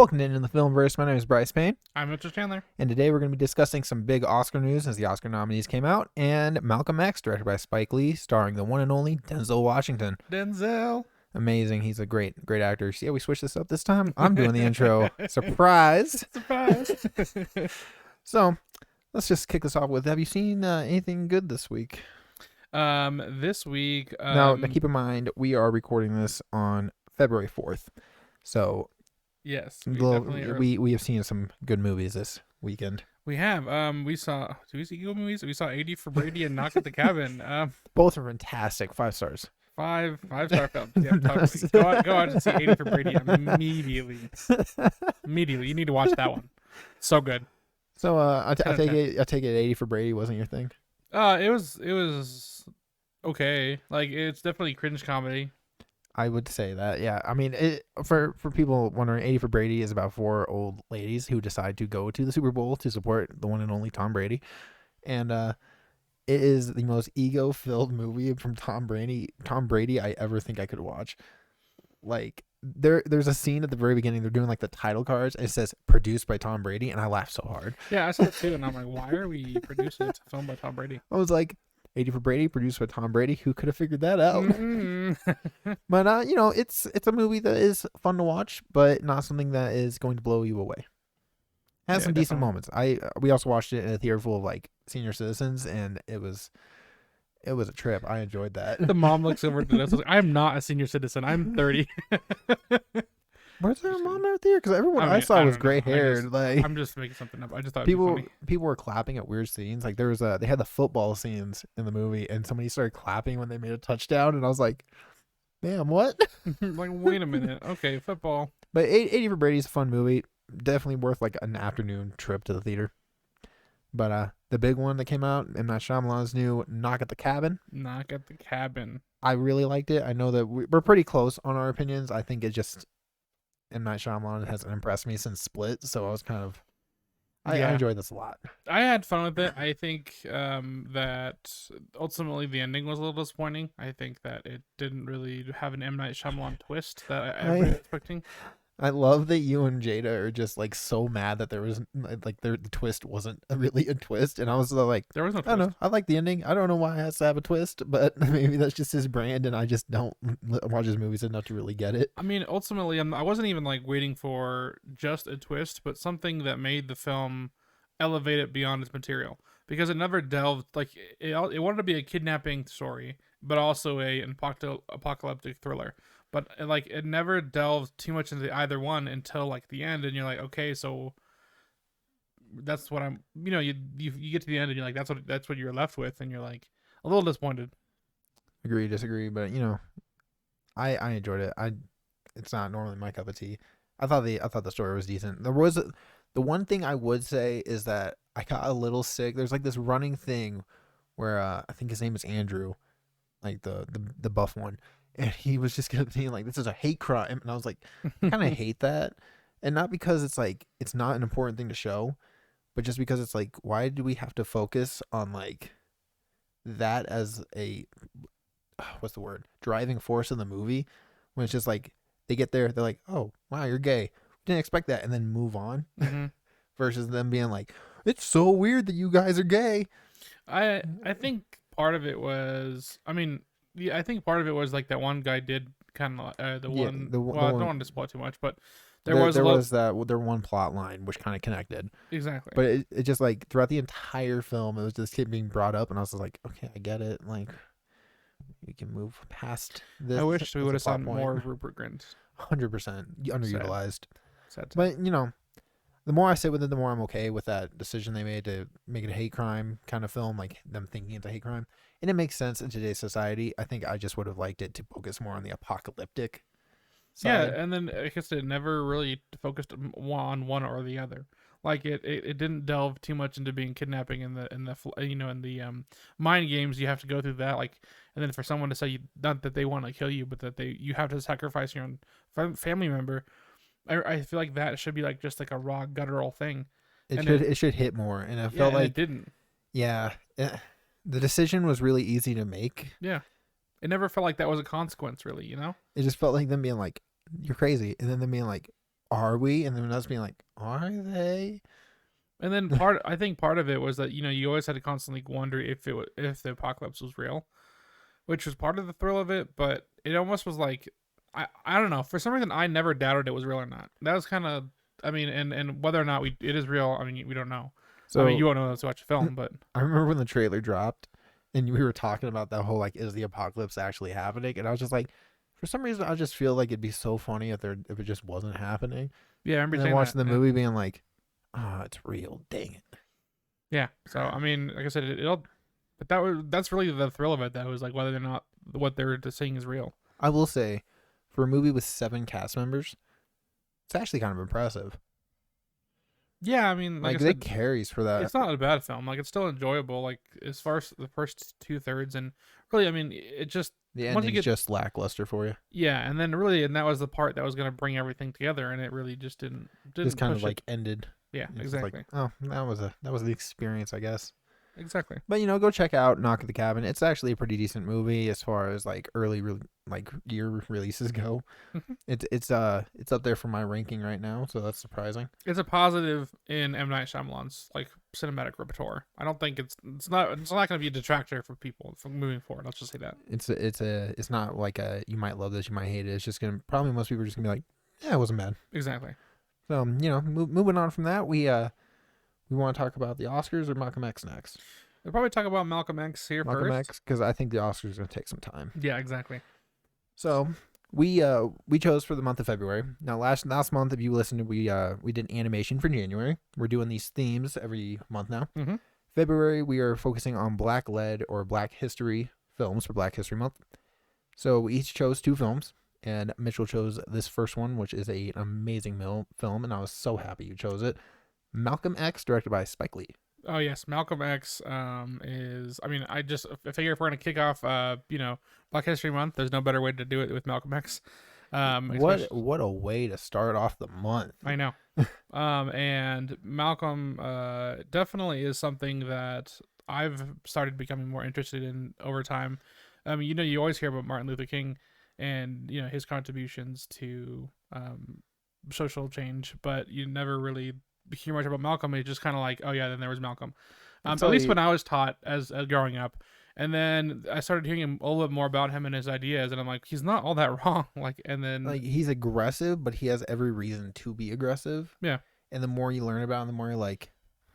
Welcome in the Filmverse. My name is Bryce Payne, I'm Mytchel Chandler. and today we're going to be discussing some big Oscar news as the Oscar nominees came out, and Malcolm X, directed by Spike Lee, starring the one and only Denzel Washington. Denzel. Amazing. He's a great actor. See how we switched this up this time? I'm doing the intro. Surprise. Surprise. So, let's just kick this off with, have you seen anything good this week? This week. Now, keep in mind, we are recording this on February 4th. So, yes, we have seen some good movies this weekend. We have. We saw. Did we see good movies? We saw 80 for Brady and Knock at the Cabin. Both are fantastic. 5 stars. Five-star films. Yeah, totally. Go out and see 80 for Brady immediately. Immediately, you need to watch that one. So good. So I take it 80 for Brady wasn't your thing. It was okay. Like, it's definitely cringe comedy. I would say that, yeah. I mean, for people wondering, 80 for Brady is about 4 old ladies who decide to go to the Super Bowl to support the one and only Tom Brady. And it is the most ego-filled movie from Tom Brady I ever think I could watch. Like, there's a scene at the very beginning, they're doing like the title cards, and it says produced by Tom Brady, and I laughed so hard. Yeah, I saw it too, and I'm like, why are we producing it to film by Tom Brady? I was like, 80 for Brady, produced by Tom Brady. Who could have figured that out? Mm-hmm. But it's a movie that is fun to watch, but not something that is going to blow you away. Has some decent moments. We also watched it in a theater full of like senior citizens, and it was a trip. I enjoyed that. The mom looks over to us. Like, I'm not a senior citizen. I'm 30. Where's their mom out there? Because everyone I saw was gray haired. Like, I'm just making something up. I just thought people it'd be funny. People were clapping at weird scenes. Like they had the football scenes in the movie, and somebody started clapping when they made a touchdown, and I was like, "Damn, what?" Like, wait a minute. Okay, football. But 80 for Brady is a fun movie. Definitely worth like an afternoon trip to the theater. But the big one that came out, M. Night Shyamalan's new Knock at the Cabin. Knock at the Cabin. I really liked it. I know that we're pretty close on our opinions. I think it just M. Night Shyamalan hasn't impressed me since Split, so I was kind of I enjoyed this a lot. I had fun with it. I think that ultimately the ending was a little disappointing. I think that it didn't really have an M. Night Shyamalan twist that I was expecting. I love that you and Jada are just like so mad that there was like the twist wasn't really a twist, and I was like, there was no twist. I don't know. I like the ending. I don't know why it has to have a twist, but maybe that's just his brand, and I just don't watch his movies enough to really get it. I mean, ultimately, I wasn't even like waiting for just a twist, but something that made the film elevate it beyond its material, because it never delved like it wanted to be a kidnapping story, but also an apocalyptic thriller. But like it never delved too much into either one until like the end, and you're like, okay, so that's what I'm. You get to the end, and you're like, that's what you're left with, and you're like a little disappointed. Agree, disagree, but I enjoyed it. It's not normally my cup of tea. I thought the story was decent. There was the one thing I would say is that I got a little sick. There's like this running thing where I think his name is Andrew, like the buff one. And he was just gonna be like, "This is a hate crime," and I was like, "I kind of hate that," and not because it's like it's not an important thing to show, but just because it's like, why do we have to focus on like that as a what's the word, driving force in the movie, when it's just like they get there, they're like, "Oh wow, you're gay, didn't expect that," and then move on, versus them being like, "It's so weird that you guys are gay." I think part of it was, yeah, I think part of it was like that one guy did kind of I don't want to spoil too much, but there was one plot line which kind of connected. Exactly. But it just like throughout the entire film, it was just keep being brought up, and I was just like, okay, I get it. Like, we can move past this. I wish we would have seen more of Rupert Grint. 100% underutilized. Sad. But the more I sit with it, the more I'm okay with that decision they made to make it a hate crime kind of film, like them thinking it's a hate crime. And it makes sense in today's society. I think I just would have liked it to focus more on the apocalyptic side. Yeah, and then I guess it never really focused on one or the other. Like it didn't delve too much into being kidnapping in the mind games. You have to go through that, like, and then for someone to say not that they want to kill you, but that you have to sacrifice your own family member. I feel like that should be like just like a raw guttural thing. It should hit more, and I felt like it didn't. Yeah, the decision was really easy to make. Yeah, it never felt like that was a consequence, really. It just felt like them being like, "You're crazy," and then them being like, are we? And then us being like, are they? And then I think part of it was that you always had to constantly wonder if the apocalypse was real, which was part of the thrill of it. But it almost was like, I don't know, for some reason I never doubted it was real or not. That was kind of, I mean, and whether or not it is real, I mean, we don't know. I mean, you So won't know unless you watch the film, but I remember when the trailer dropped and we were talking about that whole like, is the apocalypse actually happening? And I was just like, for some reason, I just feel like it'd be so funny if it just wasn't happening. yeah, I remember And you then saying watching that. the movie being like, oh, it's real. Dang it. Yeah. So I mean, like I said, it'll. But that's really the thrill of it. That was like whether or not what they're just saying is real. I will say, for a movie with 7 cast members, it's actually kind of impressive. Yeah, I mean, like I Like, it said, carries for that. it's not a bad film. Like it's still enjoyable. Like as far as the first 2/3, and really, I mean, it just The once you ending's get just lackluster for you. yeah, and then really, and that was the part that was gonna bring everything together, and it really just Just didn't kind of push it. like ended. Yeah, It's just like, exactly, oh, that was the experience, I guess. exactly. But go check out Knock at the Cabin. It's actually a pretty decent movie as far as like like year releases go. It's up there for my ranking right now, so that's surprising. It's a positive in M Night Shyamalan's like cinematic repertoire. I don't think it's not going to be a detractor for people from moving forward. Let's just say that. It's not like a you might love this, you might hate it. It's just gonna probably most people are just gonna be like, yeah, it wasn't bad. Exactly. So moving on from that, we want to talk about the Oscars or Malcolm X next. We'll probably talk about Malcolm X here Malcolm first. X, because I think the Oscars are gonna take some time. Yeah, exactly. So we chose for the month of February. Now last month, if you listened, we did animation for January. We're doing these themes every month now. Mm-hmm. February we are focusing on Black led or Black history films for Black History Month. So we each chose 2 films, and Mitchell chose this first one, which is an amazing film, and I was so happy you chose it. Malcolm X, directed by Spike Lee. Oh yes, Malcolm X is. I mean, I figure if we're gonna kick off, Black History Month, there's no better way to do it with Malcolm X. What a way to start off the month. I know. And Malcolm definitely is something that I've started becoming more interested in over time. I mean, you always hear about Martin Luther King and his contributions to social change, but you never really hear much about Malcolm. It's just kind of like, oh yeah, then there was Malcolm. At least when I was taught as growing up. And then I started hearing a little bit more about him and his ideas, and I'm like, he's not all that wrong. And then he's aggressive, but he has every reason to be aggressive. Yeah. And the more you learn about him, the more you're like,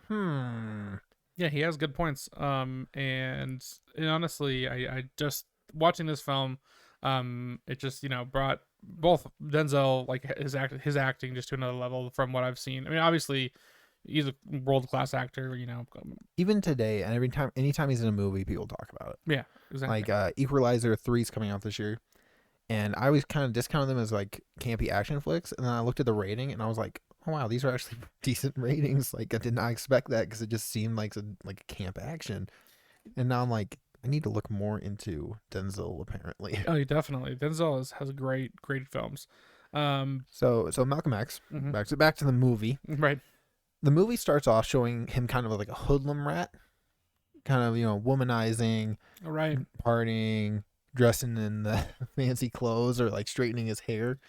Yeah, he has good points. And honestly, I just watching this film, it just brought both Denzel, like his acting just to another level from what I've seen. I mean, obviously he's a world-class actor, even today, and anytime he's in a movie, people talk about it. Yeah, exactly. Like Equalizer 3 is coming out this year, and I always kind of discounted them as like campy action flicks, and then I looked at the rating and I was like, oh wow, these are actually decent ratings. Like I did not expect that, because it just seemed like a camp action, and now I'm like, I need to look more into Denzel, apparently. Oh, definitely. Denzel has great films. So Malcolm X, Mm-hmm. back to the movie. Right. The movie starts off showing him kind of like a hoodlum rat, kind of womanizing, Right. partying, dressing in the fancy clothes, or like straightening his hair.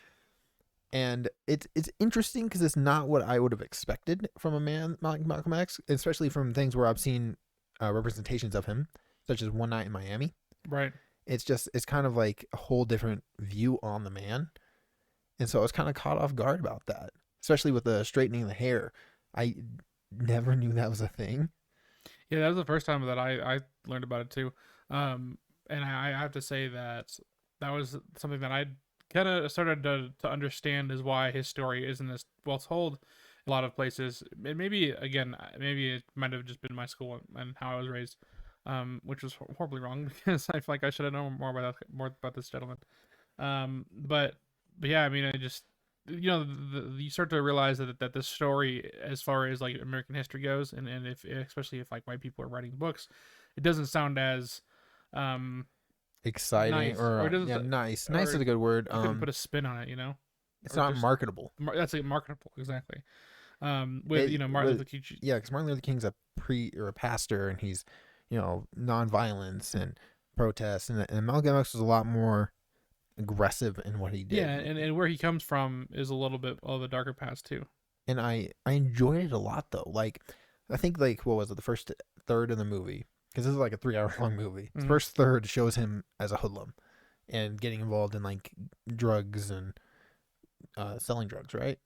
And it's interesting because it's not what I would have expected from a man like Malcolm X, especially from things where I've seen representations of him, such as One Night in Miami. Right. It's kind of like a whole different view on the man. And so I was kind of caught off guard about that, especially with the straightening the hair. I never knew that was a thing. Yeah, that was the first time that I learned about it too. And I have to say that was something that I kind of started to understand, is why his story isn't as well told a lot of places. Maybe it might have just been my school and how I was raised, which was horribly wrong, because I feel like I should have known more about this gentleman. But yeah, I mean, I just you start to realize that this story, as far as like American history goes, and if especially if like white people are writing books, it doesn't sound as exciting nice. Or nice is a good word. You couldn't put a spin on it, it's not marketable. That's like marketable, exactly. With Martin Luther King. Yeah, because Martin Luther King's a pastor, and he's nonviolence and protests, and Malcolm X was a lot more aggressive in what he Yeah, did. and where he comes from is a little bit of a darker past too. And I enjoyed it a lot though. Like I think like what was it, the first third of the movie, because this is like a 3 hour long movie. The Hmm. first third shows him as a hoodlum and getting involved in like drugs and selling drugs, right?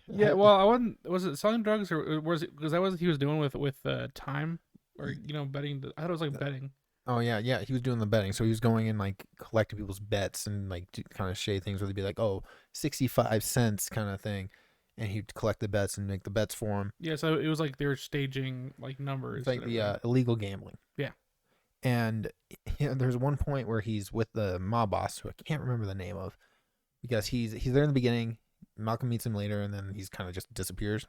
Yeah, well, I wasn't. Was it selling drugs or was it because that was what he was doing with time or betting? I thought it was like betting. Oh yeah, yeah. He was doing the betting, so he was going and like collecting people's bets and like kind of shade things where they'd be like, "Oh, 65 cents," kind of thing, and he'd collect the bets and make the bets for him. Yeah, so it was like they were staging like It's numbers and like the everything. illegal gambling. Yeah. And there's one point where he's with the mob boss, who I can't remember the name of, because he's there in the beginning. Malcolm meets him later, and then he's kind of just disappears.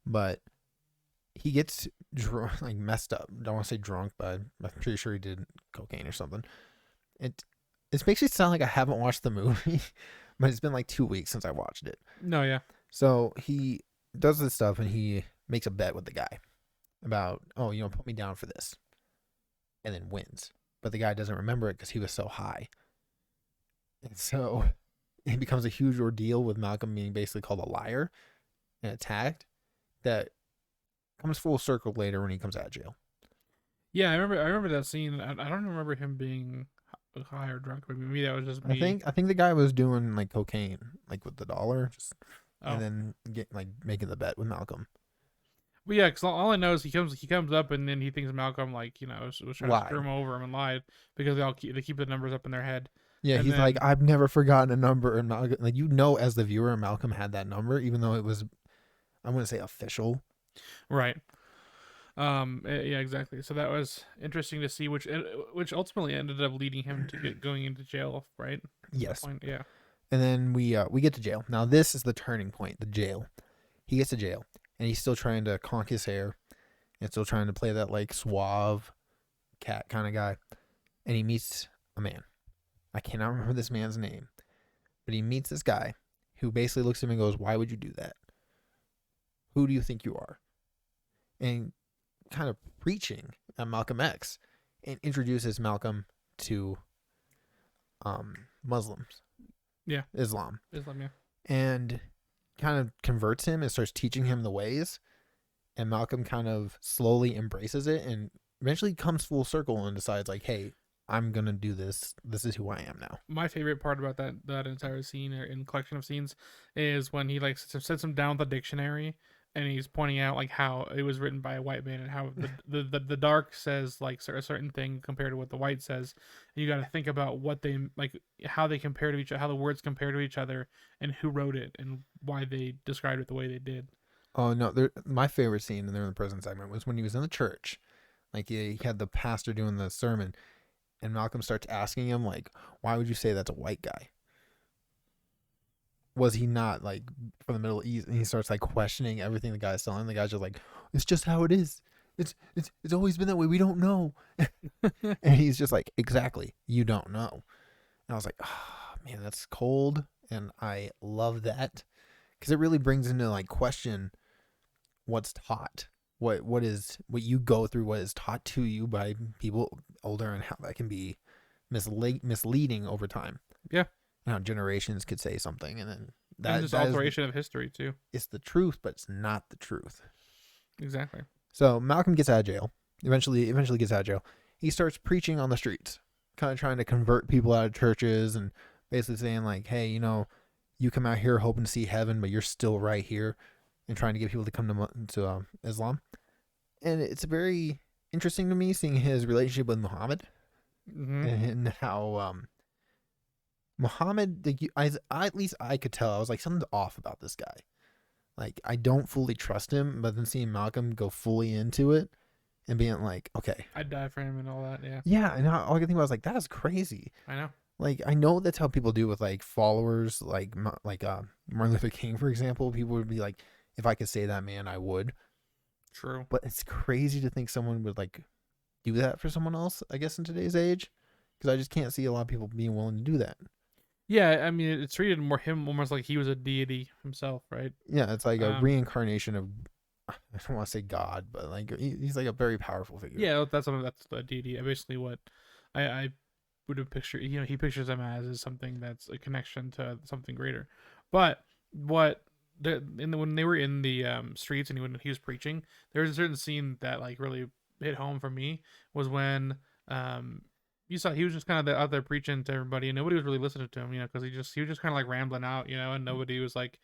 But he gets drunk, like messed up. Don't want to say drunk, but I'm pretty sure he did cocaine or something. It it makes it sound like I haven't watched the movie, but it's been like 2 weeks since I watched it. No, yeah. So he does this stuff, and he makes a bet with the guy about, oh, put me down for this, and then wins. But the guy doesn't remember it because he was so high, and so it becomes a huge ordeal with Malcolm being basically called a liar and attacked. That comes full circle later when he comes out of jail. Yeah, I remember that scene. I don't remember him being high or drunk. Maybe that was just I me. think I think the guy was doing like cocaine, like with the dollar, just and Oh, then get like making the bet with Malcolm. but yeah, because all I know is he comes up and then he thinks Malcolm was trying to screw Lied. him over him and lied because they keep the numbers up in their head. Yeah, And he's like, then I've never forgotten a number, and Malcolm, like as the viewer, Malcolm had that number, even though it was, I wouldn't say official. right. Yeah, exactly. So that was interesting to see, which ultimately ended up leading him to going into jail, right? At that Yes, point, yeah. and then we get to jail. Now this is the turning point. The jail. He gets to jail, and he's still trying to conk his hair, and still trying to play that like suave cat kind of guy. And he meets a man. I cannot remember this man's name, but he meets this guy who basically looks at him and goes, "Why would you do that? Who do you think you are?" And kind of preaching at Malcolm X, and introduces Malcolm to Muslims, Yeah. Islam, Islam, yeah. and kind of converts him and starts teaching him the ways. And Malcolm kind of slowly embraces it and eventually comes full circle and decides like, "Hey, I'm gonna do this. This is who I am now." My favorite part about that entire scene or in collection of scenes is when he like sits him down with the dictionary and he's pointing out like how it was written by a white man and how the dark says like a certain thing compared to what the white says. And you got to think about what they like, how they compare to each other, how the words compare to each other, and who wrote it and why they described it the way they did. Oh no, my favorite scene in the prison segment was when he was in the church. Like he had the pastor doing the sermon, and Malcolm starts asking him like, "Why would you say that's a white guy? Was he not like from the Middle East?" And he starts like questioning everything the guy's telling. The guy's just like, "It's just how it is. It's always been that way. We don't know." And he's just like, "Exactly, you don't know." And I was like, "Oh man, that's cold," and I love that because it really brings into like question what's taught, what you go through, what is taught to you by people older, and how that can be misleading over time. Yeah, And how generations could say something, and then and that just that is alteration of history too. it's the truth, but it's not the truth. Exactly. So Malcolm gets out of jail. Eventually gets out of jail. He starts preaching on the streets, kind of trying to convert people out of churches, and basically saying like, "Hey, you come out here hoping to see heaven, but you're still right here," and trying to get people to come to Islam. And it's very interesting to me seeing his relationship with Muhammad Hmm. and how Muhammad, at least I could tell, I was like, something's off about this guy. Like, I don't fully trust him, but then seeing Malcolm go fully into it and being like, okay, I'd die for him and all that. Yeah, yeah, and all I could think about was like, that's crazy. I know. Like, I know that's how people do with like followers, like Martin Luther King, for example. People would be like, if I could say that man, I would. True. But it's crazy to think someone would like do that for someone else, I guess, in today's age, because I just can't see a lot of people being willing to do that. Yeah, I mean, it's treated him almost like he was a deity himself, right? Yeah, it's like a Um, reincarnation of, I don't want to say God, but like he's like a very powerful figure. yeah, that's the deity. Basically, what I would picture, he pictures them as something that's a connection to something greater. But what when they were in the streets and when he was preaching, there was a certain scene that like really hit home for me was when you saw he was just kind of out there preaching to everybody and nobody was really listening to him, because he was just kind of like rambling out, and nobody was like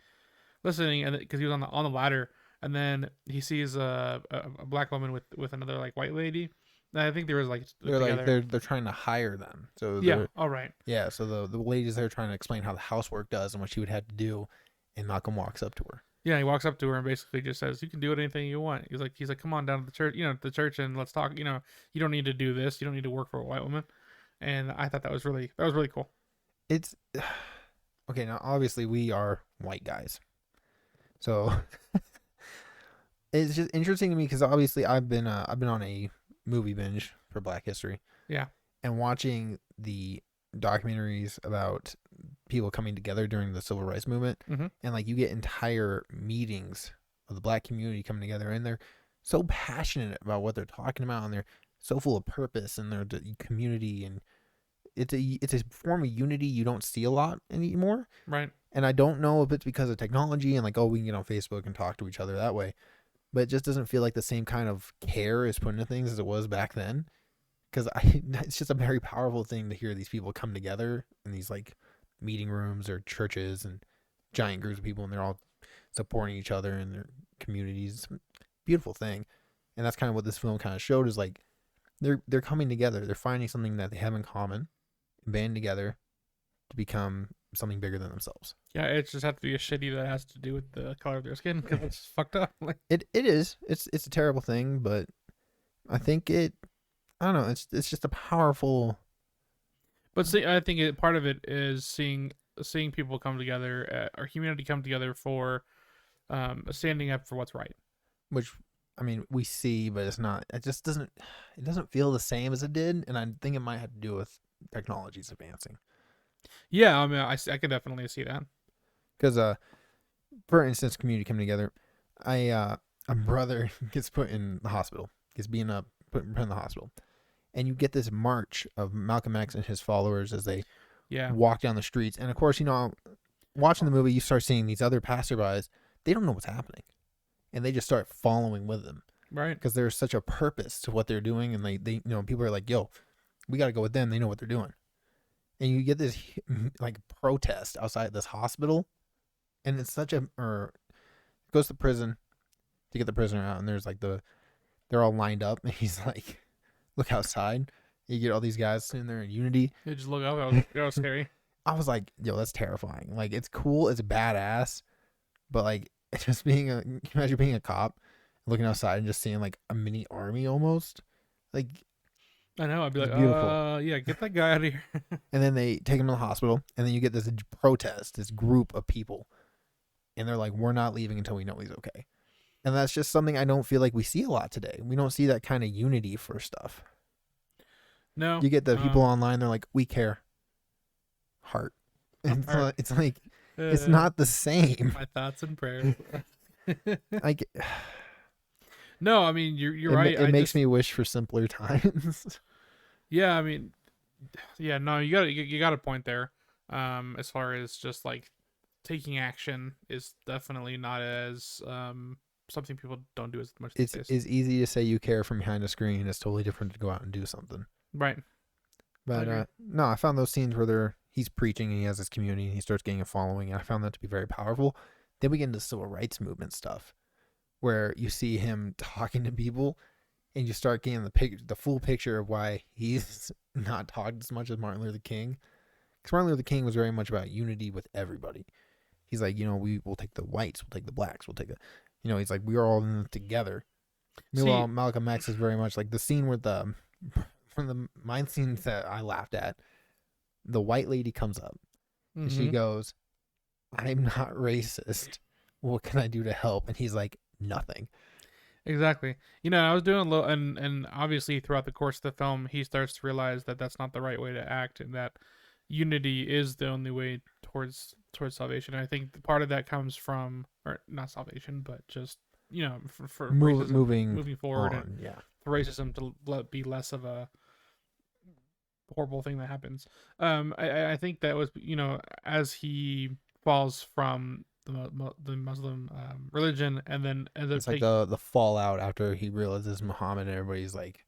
listening, and because he was on the ladder, and then he sees a black woman with another like white lady. And I think they was like They're like together. they're trying to hire them. So Yeah. they're All right. yeah. So the ladies there trying to explain how the housework does and what she would have to do, and Malcolm walks up to her. Yeah, he walks up to her and basically just says, "You can do anything you want." He's like, "Come on down to the church, and let's talk. You don't need to do this. You don't need to work for a white woman." And I thought that was really cool. It's okay. Now, obviously, we are white guys, so it's just interesting to me because obviously I've been on a movie binge for Black History. Yeah. And watching the documentaries about people coming together during the civil rights movement, Mm-hmm. and like you get entire meetings of the black community coming together, and they're so passionate about what they're talking about, and they're so full of purpose, and they're the community, and it's a form of unity you don't see a lot anymore. Right. And I don't know if it's because of technology and like, oh, we can get on Facebook and talk to each other that way, but it just doesn't feel like the same kind of care is put into things as it was back then. Because it's just a very powerful thing to hear these people come together in these like meeting rooms or churches and giant groups of people, and they're all supporting each other in their communities. Beautiful thing, and that's kind of what this film kind of showed, is like they're coming together, they're finding something that they have in common, band together to become something bigger than themselves. Yeah, it just has to be a shitty that has to do with the color of their skin because it's fucked up. Like, It is. It's a terrible thing, but I think I don't know. It's just a powerful. but see, I think part of it is seeing people come together, our humanity come together for standing up for what's right. Which, I mean, we see, but it's not. It just doesn't. It doesn't feel the same as it did, and I think it might have to do with technology's advancing. Yeah, I mean, I can definitely see that. Because, for instance, community coming together. A brother gets put in the hospital. Gets put in the hospital, and you get this march of Malcolm X and his followers as they walk down the streets. And of course, watching the movie, you start seeing these other passerbys. They don't know what's happening, and they just start following with them. Right. Because there's such a purpose to what they're doing, and they people are like, "Yo, we got to go with them. They know what they're doing." And you get this like protest outside this hospital, and it's such a goes to prison to get the prisoner out, and there's like they're all lined up, and he's like, "Look outside." You get all these guys sitting there in unity. You just look up. That was scary. I was like, "Yo, that's terrifying." Like, it's cool, it's badass, but like, it's just imagine being a cop, looking outside and just seeing like a mini army almost, like. I know. I'd be like, beautiful. Yeah, get that guy out of here. And then they take him to the hospital, and then you get this protest, this group of people, and they're like, "We're not leaving until we know he's okay." And that's just something I don't feel like we see a lot today. We don't see that kind of unity for stuff. No. You get the people online, they're like, "We care." Heart. It's like, it's not the same. My thoughts and prayers. Like, no, I mean, you're right. It makes me wish for simpler times. Yeah, I mean, yeah, no, you got a point there. As far as just like taking action is definitely not as something people don't do as much. It's easy to say you care from behind a screen. It's totally different to go out and do something. Right. But no, I found those scenes where he's preaching and he has his community and he starts getting a following, and I found that to be very powerful. Then we get into civil rights movement stuff, where you see him talking to people, and you start getting the full picture of why he's not talked as much as Martin Luther King. Because Martin Luther King was very much about unity with everybody. He's like, we will take the whites, we'll take the blacks, we'll take the, he's like, we are all in it together. Meanwhile, Malcolm X is very much like the scene where from the mine scenes that I laughed at, the white lady comes up, and she goes, "I'm not racist. What can I do to help?" And he's like, "Nothing." Exactly. I was doing a little, and obviously throughout the course of the film, he starts to realize that that's not the right way to act, and that unity is the only way towards salvation. And I think part of that comes from, or not salvation, but just for moving forward, on, and for racism to be less of a horrible thing that happens. I think that was, as he falls from the Muslim religion, and then ends up It's like taking the fallout after he realizes Muhammad and everybody's like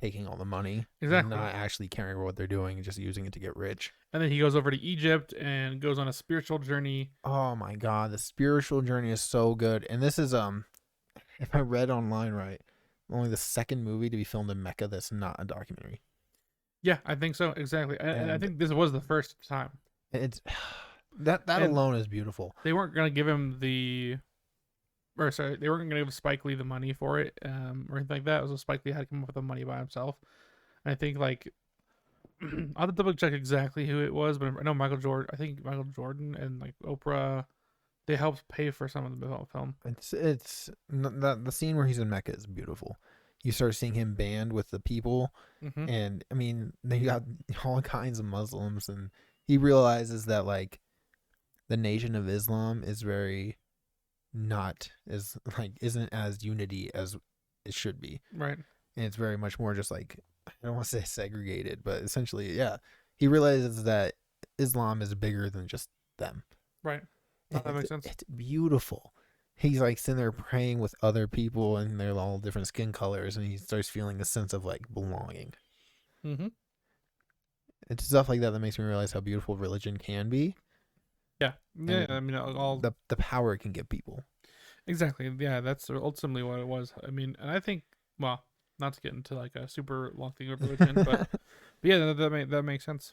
taking all the money and exactly, not actually caring about what they're doing and just using it to get rich. and then he goes over to Egypt and goes on a spiritual journey. Oh my god, the spiritual journey is so good. And this is if I read online right, only the second movie to be filmed in Mecca that's not a documentary. Yeah, I think so, exactly, and I And think this was the first time. it's that And alone is beautiful. they weren't gonna give him or sorry, they weren't gonna give Spike Lee the money for it, or anything like that. It was Spike Lee had to come up with the money by himself. And I think like I'll have to double check exactly who it was, but I know Michael Jordan. I think Michael Jordan and like Oprah, they helped pay for some of the film. The scene where he's in Mecca is beautiful. You start seeing him band with the people, Mm-hmm. and I mean they got all kinds of Muslims, and he realizes that like the Nation of Islam is very not as like isn't as unity as it should be, Right. and it's very much more just like I don't want to say segregated, but essentially, yeah, he realizes that Islam is bigger than just them. Right. No, that makes sense. It's beautiful. He's like sitting there praying with other people, and they're all different skin colors, and he starts feeling a sense of like belonging. Mm-hmm. It's stuff like that that makes me realize how beautiful religion can be. Yeah. Yeah. And I mean, all the power it can give people. exactly. Yeah, that's ultimately what it was. I mean, and I think, well, not to get into like a super long thing of religion, but yeah, that makes sense.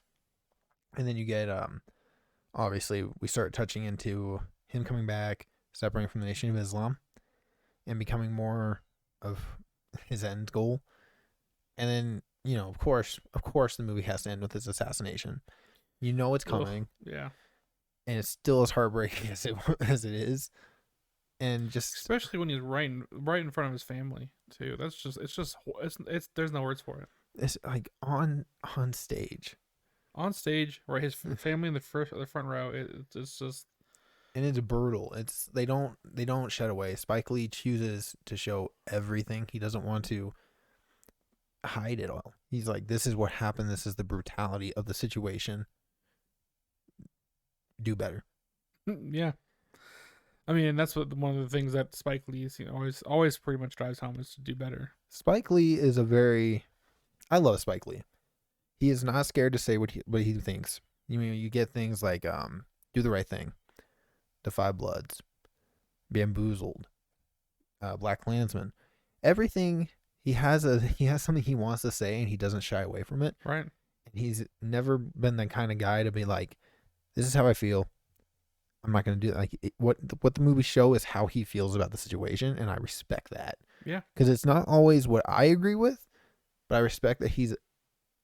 And then you get obviously we start touching into him coming back, separating from the Nation of Islam, and becoming more of his end goal. And then of course, the movie has to end with his assassination. You know it's coming. Ugh, yeah. And it's still as heartbreaking as it is. And just Especially when he's right in front of his family too. It's there's no words for it. it's like on stage, On stage, right, his family in the front row. It's just and it's brutal. It's they don't shed away. Spike Lee chooses to show everything. He doesn't want to hide it all. He's like, this is what happened. This is the brutality of the situation. Do better. yeah. I mean, that's one of the things that Spike Lee is, always pretty much drives home is to do better. Spike Lee is I love Spike Lee. He is not scared to say what he thinks. You get things like Do the Right Thing, The Five Bloods, Bamboozled, Black Klansman. Everything he has something he wants to say and he doesn't shy away from it. Right. And he's never been the kind of guy to be like, this is how I feel. I'm not going to do it. Like what the movies show is how he feels about the situation, and I respect that. Yeah. Because it's not always what I agree with, but I respect that he's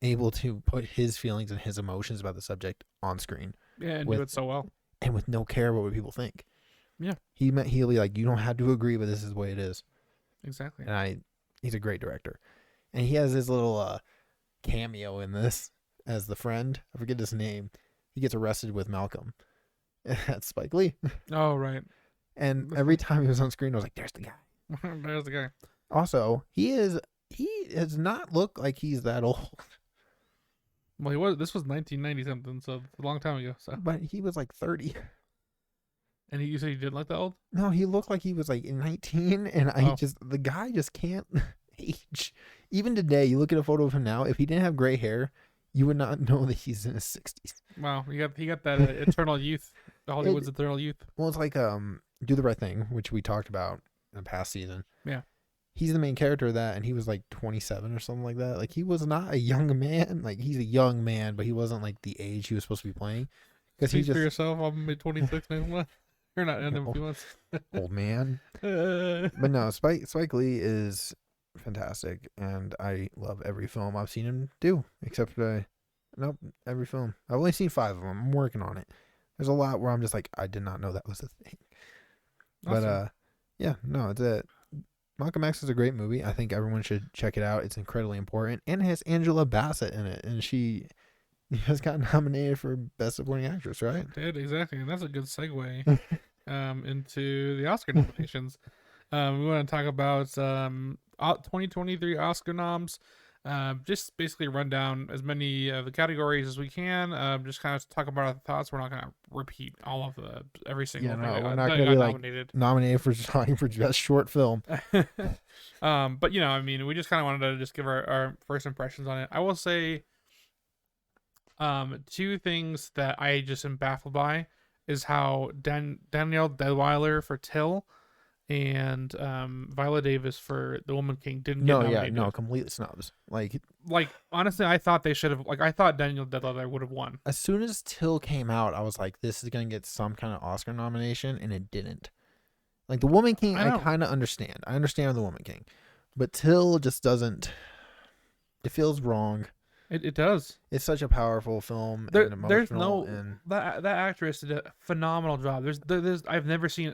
able to put his feelings and his emotions about the subject on screen. Yeah, and do it so well. And with no care about what people think. Yeah. He'll be like, you don't have to agree, but this is the way it is. Exactly. And he's a great director. And he has his little cameo in this as the friend. I forget his name. He gets arrested with Malcolm. That's Spike Lee. Oh, right. And every time he was on screen, I was like, there's the guy. There's the guy. Also, he does not look like he's that old. Well, this was 1990 something, so a long time ago. So, But he was like 30. and you said he didn't look that old? No, he looked like he was like 19, and the guy just can't age. Even today, you look at a photo of him now, if he didn't have gray hair, you would not know that he's in his 60s. Wow, he got that eternal youth, Hollywood's eternal youth. Well, it's like Do the Right Thing, which we talked about in the past season. Yeah. He's the main character of that, and he was like 27 or something like that. Like, he was not a young man. Like, he's a young man, but he wasn't like the age he was supposed to be playing. Because Speak for yourself. I'm mid 26 now. You're not in a few months. Old man. But no, Spike Lee is fantastic, and I love every film I've seen him do, except every film. I've only seen 5 of them. I'm working on it. There's a lot where I'm just like, I did not know that was a thing. Awesome. But yeah, no, it's a Malcolm X is a great movie. I think everyone should check it out. It's incredibly important, and it has Angela Bassett in it, and she has gotten nominated for Best Supporting Actress, right? Did exactly, and that's a good segue into the Oscar nominations. We want to talk about 2023 Oscar noms. Just basically run down as many of the categories as we can. Just kind of talk about our thoughts. We're not going to repeat all of every Yeah, single thing no, we're not that gonna be got like nominated. nominated for talking for best short film. But I mean, we just kind of wanted to just give our first impressions on it. I will say, two things that I just am baffled by is how Danielle Deadwyler for Till and Viola Davis for The Woman King didn't get No, yeah, nominated. no, completely snubs. Like honestly, I thought they should have. Like I thought Danielle Deadwyler would have won. As soon as Till came out, I was like, this is gonna get some kind of Oscar nomination, and it didn't. Like The Woman King, I I know kind of understand. I understand The Woman King, but Till just doesn't. It feels wrong. it does. It's such a powerful film and There's emotional, no and that actress did a phenomenal job. There's I've never seen.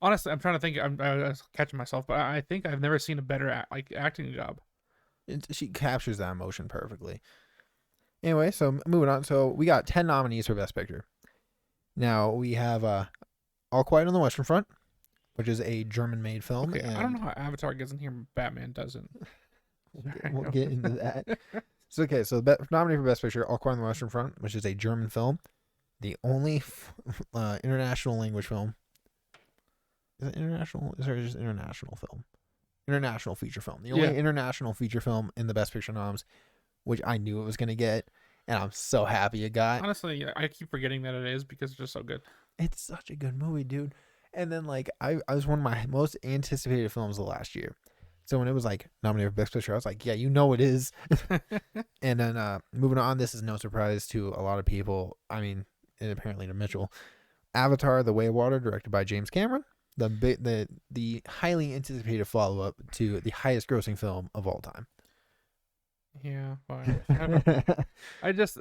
Honestly, I'm trying to think. I was catching myself, but I think I've never seen a better acting job. she captures that emotion perfectly. Anyway, so moving on. So we got 10 nominees for Best Picture. Now we have All Quiet on the Western Front, which is a German-made film. Okay, And I don't know how Avatar gets in here, but Batman doesn't. we'll get into that. So okay, so nominated for Best Picture, All Quiet on the Western Front, which is a German film, the only international language film. Is it international? Is there just international film? International feature film. The only international feature film in the Best Picture noms, which I knew it was going to get, and I'm so happy it got. Honestly, I keep forgetting that it is because it's just so good. It's such a good movie, dude. And then I was one of my most anticipated films of last year. So when it was like nominated for Best Picture, I was like, yeah, it is. And then moving on, this is no surprise to a lot of people. I mean, and apparently to Mitchell. Avatar: The Way of Water, directed by James Cameron. The highly anticipated follow up to the highest grossing film of all time. Yeah, fine. I just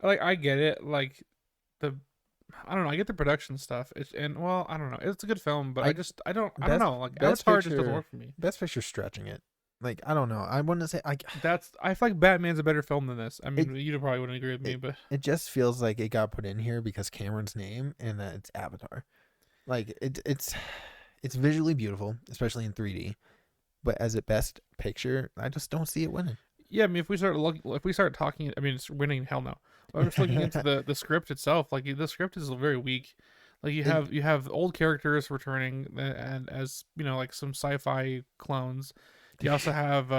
I get it. Like the I don't know. I get the production stuff. Well, I don't know. It's a good film, but I don't know. Like Avatar just doesn't work for me. Best Picture stretching it. Like I don't know. I wouldn't say I feel like Batman's a better film than this. I mean, you probably wouldn't agree with me, but it just feels like it got put in here because Cameron's name and that it's Avatar. Like it's visually beautiful, especially in 3D. But as a Best Picture, I just don't see it winning. Yeah, I mean, if we start talking, I mean, it's winning. Hell no. I'm just looking into the script itself. Like the script is very weak. Like you have old characters returning, and as like some sci-fi clones. You also have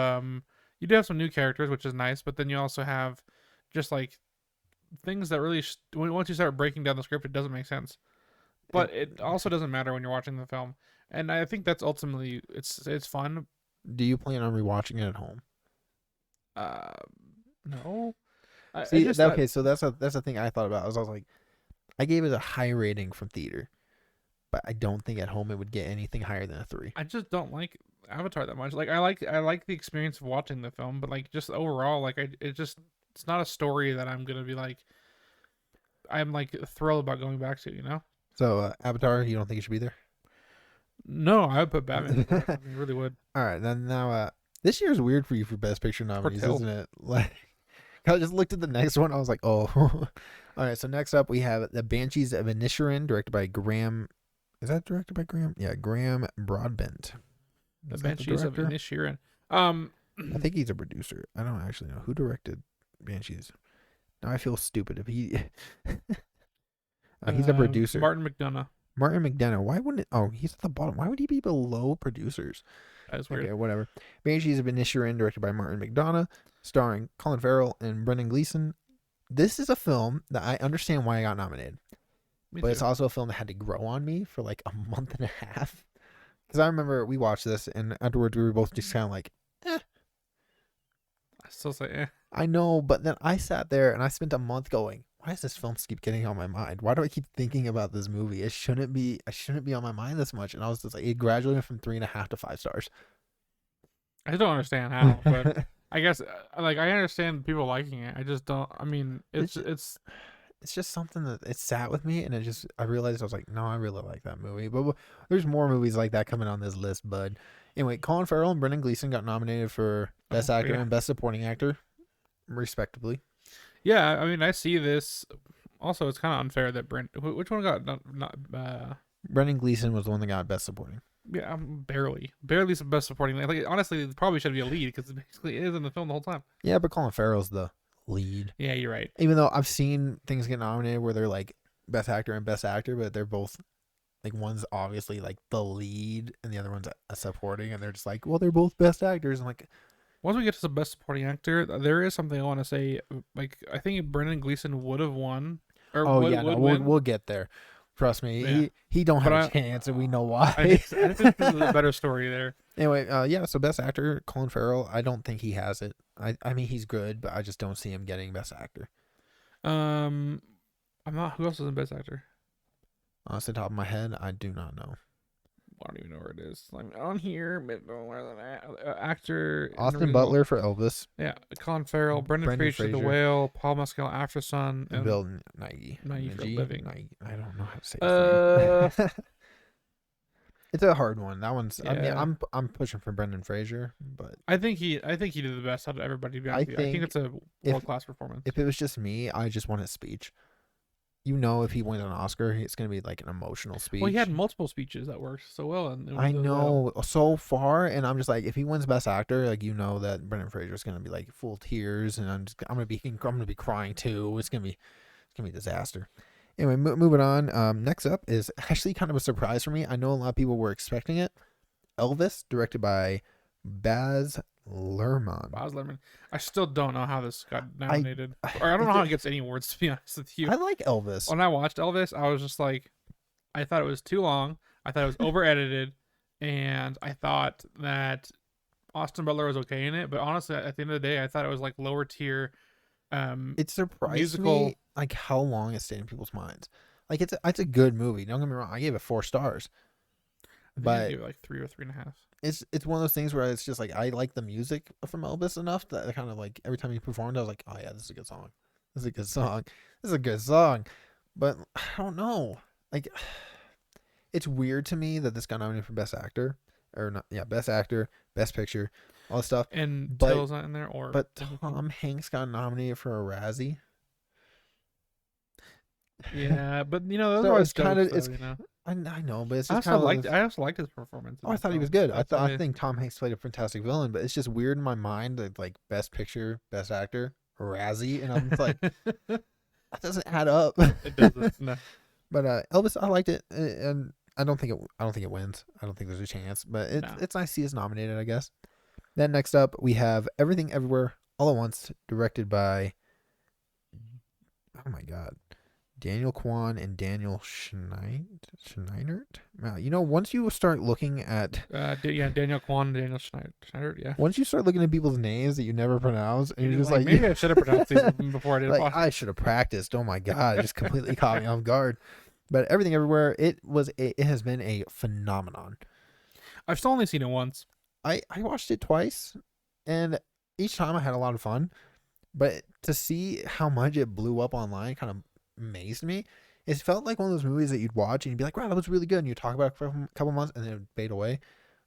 you do have some new characters, which is nice. But then you also have just like things that really once you start breaking down the script, it doesn't make sense. But it also doesn't matter when you're watching the film, and I think that's ultimately it's fun. Do you plan on rewatching it at home? No. See, okay, so that's the thing I thought about. I was like, I gave it a high rating from theater, but I don't think at home it would get anything higher than a 3. I just don't like Avatar that much. Like I like the experience of watching the film, but like just overall, like it's not a story that I'm gonna be like I'm like thrilled about going back to. So Avatar, you don't think it should be there? No, I would put Batman. I really would. All right, then now this year is weird for you for Best Picture nominees, isn't it? Like, I just looked at the next one. I was like, oh. All right, so next up we have The Banshees of Inisherin, directed by Graham. Is that directed by Graham? Yeah, Graham Broadbent. The Banshees of Inisherin. I think he's a producer. I don't actually know who directed Banshees. Now I feel stupid if he. He's a producer. Martin McDonagh. Martin McDonagh. Why wouldn't it? Oh, he's at the bottom. Why would he be below producers? That's weird. Okay, whatever. Banshees of Inisherin, directed by Martin McDonagh, starring Colin Farrell and Brendan Gleeson. This is a film that I understand why I got nominated. But it's also a film that had to grow on me for like a month and a half. Because I remember we watched this, and afterwards we were both just kind of like, eh. I still say eh. I know, but then I sat there and I spent a month going, why does this film keep getting on my mind? Why do I keep thinking about this movie? I shouldn't be on my mind this much. And I was just like, it gradually went from 3.5 to 5 stars. I don't understand how, but I guess like I understand people liking it. I just don't. I mean, it's just something that it sat with me, and I realized I was like, no, I really like that movie. But there's more movies like that coming on this list, bud. Anyway, Colin Farrell and Brendan Gleeson got nominated for Best Actor and Best Supporting Actor, respectively. Yeah, I mean, I see this. Also, it's kind of unfair that which one got not Brendan Gleeson was the one that got Best Supporting. Yeah, barely some best supporting. Like honestly, it probably should be a lead because it basically is in the film the whole time. Yeah, but Colin Farrell's the lead. Yeah, you're right. Even though I've seen things get nominated where they're like best actor and best actor, but they're both like one's obviously like the lead and the other one's a supporting, and they're just like, well, they're both best actors. I'm like, Once we get to the best supporting actor, there is something I want to say. Like I think Brendan Gleeson would have won or oh would yeah, no, would we'll win. we'll get there. Trust me, Yeah, he don't but have a chance, and we know why. I think this is a better story there. Anyway, yeah. So best actor, Colin Farrell. I don't think he has it. I mean he's good, but I just don't see him getting best actor. I'm not. Who else is in best actor? Off the top of my head, I do not know. I don't even know where it is. Like on here, but actor Austin Butler for Elvis. Yeah, Colin Farrell, Brendan Fraser, The Fraser. Whale, Paul Mescal, After Sun, And Bill Nighy. Nighy for Living. I don't know how to say his name. It's a hard one. That one's. I mean, Yeah. I'm pushing for Brendan Fraser, but I think he did the best out of everybody. To be honest with you. I think it's a world class performance. if it was just me, I just want his speech. You know, if he wins an Oscar, it's gonna be like an emotional speech. Well, he had multiple speeches that worked so well, and I know so far, and I'm just like, if he wins Best Actor, like that Brendan Fraser's gonna be like full tears, and I'm gonna be crying too. It's gonna be a disaster. Anyway, moving on. Next up is actually kind of a surprise for me. I know a lot of people were expecting it. Elvis, directed by Baz Luhrmann. Baz Luhrmann. I still don't know how this got nominated, or I don't know how it gets any awards. To be honest with you, I like Elvis. When I watched Elvis, I was just like, I thought it was too long. I thought it was over edited, and I thought that Austin Butler was okay in it. But honestly, at the end of the day, I thought it was like lower tier. It surprised musical. me like how long it stayed in people's minds. Like it's a good movie. Don't get me wrong. I gave it 4 stars. I gave it like 3 or 3.5. It's one of those things where it's just like I like the music from Elvis enough that I kind of like every time he performed, I was like, oh yeah, this is a good song. This is a good song. This is a good song. But I don't know. Like it's weird to me that this got nominated for Best Actor or not. Yeah, Best Actor, Best Picture, all this stuff. And But- Till's not in there, But Tom Hanks got nominated for a Razzie. yeah, but those So are it's kind kinda- of it's- I know, but it's I just also kind of I also liked his performance. Oh, I thought he was good. I think Tom Hanks played a fantastic villain, but it's just weird in my mind that like Best Picture, Best Actor, Razzie, and I'm just like that doesn't add up. It doesn't. No. But Elvis, I liked it, and I don't think it wins. I don't think there's a chance, but it's nice to see it's nominated, I guess. Then next up we have Everything Everywhere All at Once, directed by oh my god, Daniel Kwan and Daniel Schneinert. Wow, once you start looking at Daniel Kwan, Daniel Schneider, yeah. once you start looking at people's names that you never pronounce, and you're just like maybe I should have pronounced these before I did. like I should have practiced. Oh my god, it just completely caught me off guard. But Everything Everywhere, it has been a phenomenon. I've still only seen it once. I watched it twice, and each time I had a lot of fun. But to see how much it blew up online kind of amazed me. It felt like one of those movies that you'd watch and you'd be like, wow, that was really good. And you talk about it for a couple months and then it would fade away.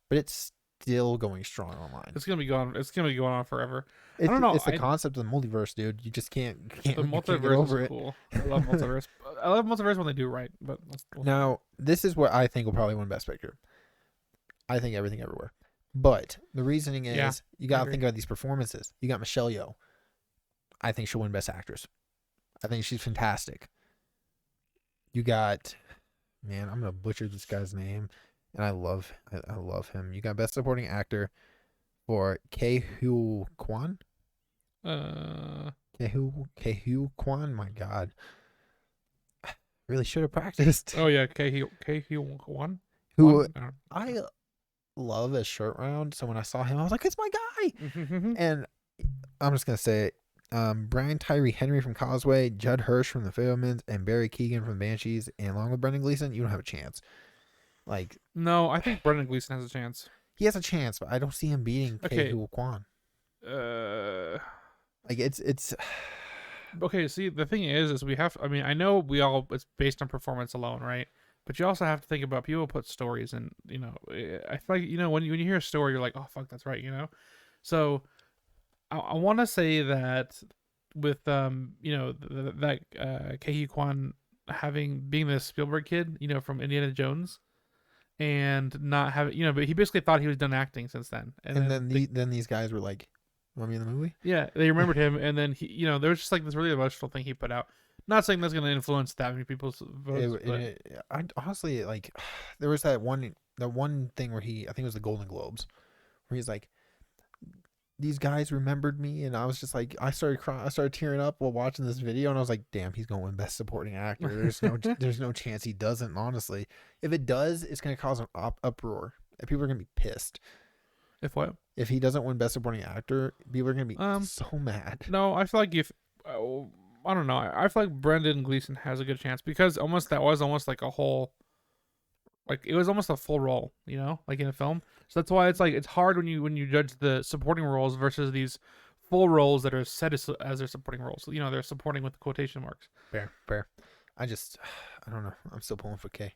But it's still going strong online. It's gonna be going on forever. I don't know. It's the concept of the multiverse, dude. You just can't The you can't get multiverse over is it. cool. I love multiverse. I love multiverse when they do right. But Now, this is what I think will probably win Best Picture. I think Everything Everywhere. But the reasoning is you got to think about these performances. You got Michelle Yeoh. I think she'll win Best Actress. I think she's fantastic. You got, man, I'm gonna butcher this guy's name, and I love him. You got Best Supporting Actor for Ke-Huy Quan. Ke-Huy Quan. My God, really should have practiced. Oh yeah, Ke-Huy Quan. Who I love as Short Round. So when I saw him, I was like, it's my guy. And I'm just gonna say it. Brian Tyree Henry from Causeway, Judd Hirsch from The Fabelmans, and Barry Keoghan from Banshees, and along with Brendan Gleeson, you don't have a chance. Like, no, I think Brendan Gleeson has a chance. He has a chance, but I don't see him beating Ke-Huy Quan. Like it's okay. See, the thing is we have. I mean, I know it's based on performance alone, right? But you also have to think about people put stories, and I feel like when you hear a story, you're like, oh fuck, that's right, So I want to say that with that Ke-Huy Quan being the Spielberg kid, from Indiana Jones, and not have it, but he basically thought he was done acting since then. And And then then these guys were like, "Want me in the movie?" yeah, they remembered him, and then there was just like this really emotional thing he put out. Not saying that's going to influence that many people's votes, but I honestly like. There was that one thing where I think it was the Golden Globes, where he's like, "These guys remembered me," and I was just like, I started crying, I started tearing up while watching this video, and I was like, "Damn, he's going to win Best Supporting Actor." There's no chance he doesn't. Honestly, if it does, it's going to cause an uproar, and people are going to be pissed. If what? If he doesn't win Best Supporting Actor, people are going to be so mad. No, I feel like if I don't know, I feel like Brendan Gleeson has a good chance because that was almost like a whole, like it was almost a full role, like in a film. So that's why it's hard when you judge the supporting roles versus these full roles that are set as their supporting roles. They're supporting with the quotation marks. Fair. I don't know. I'm still pulling for K.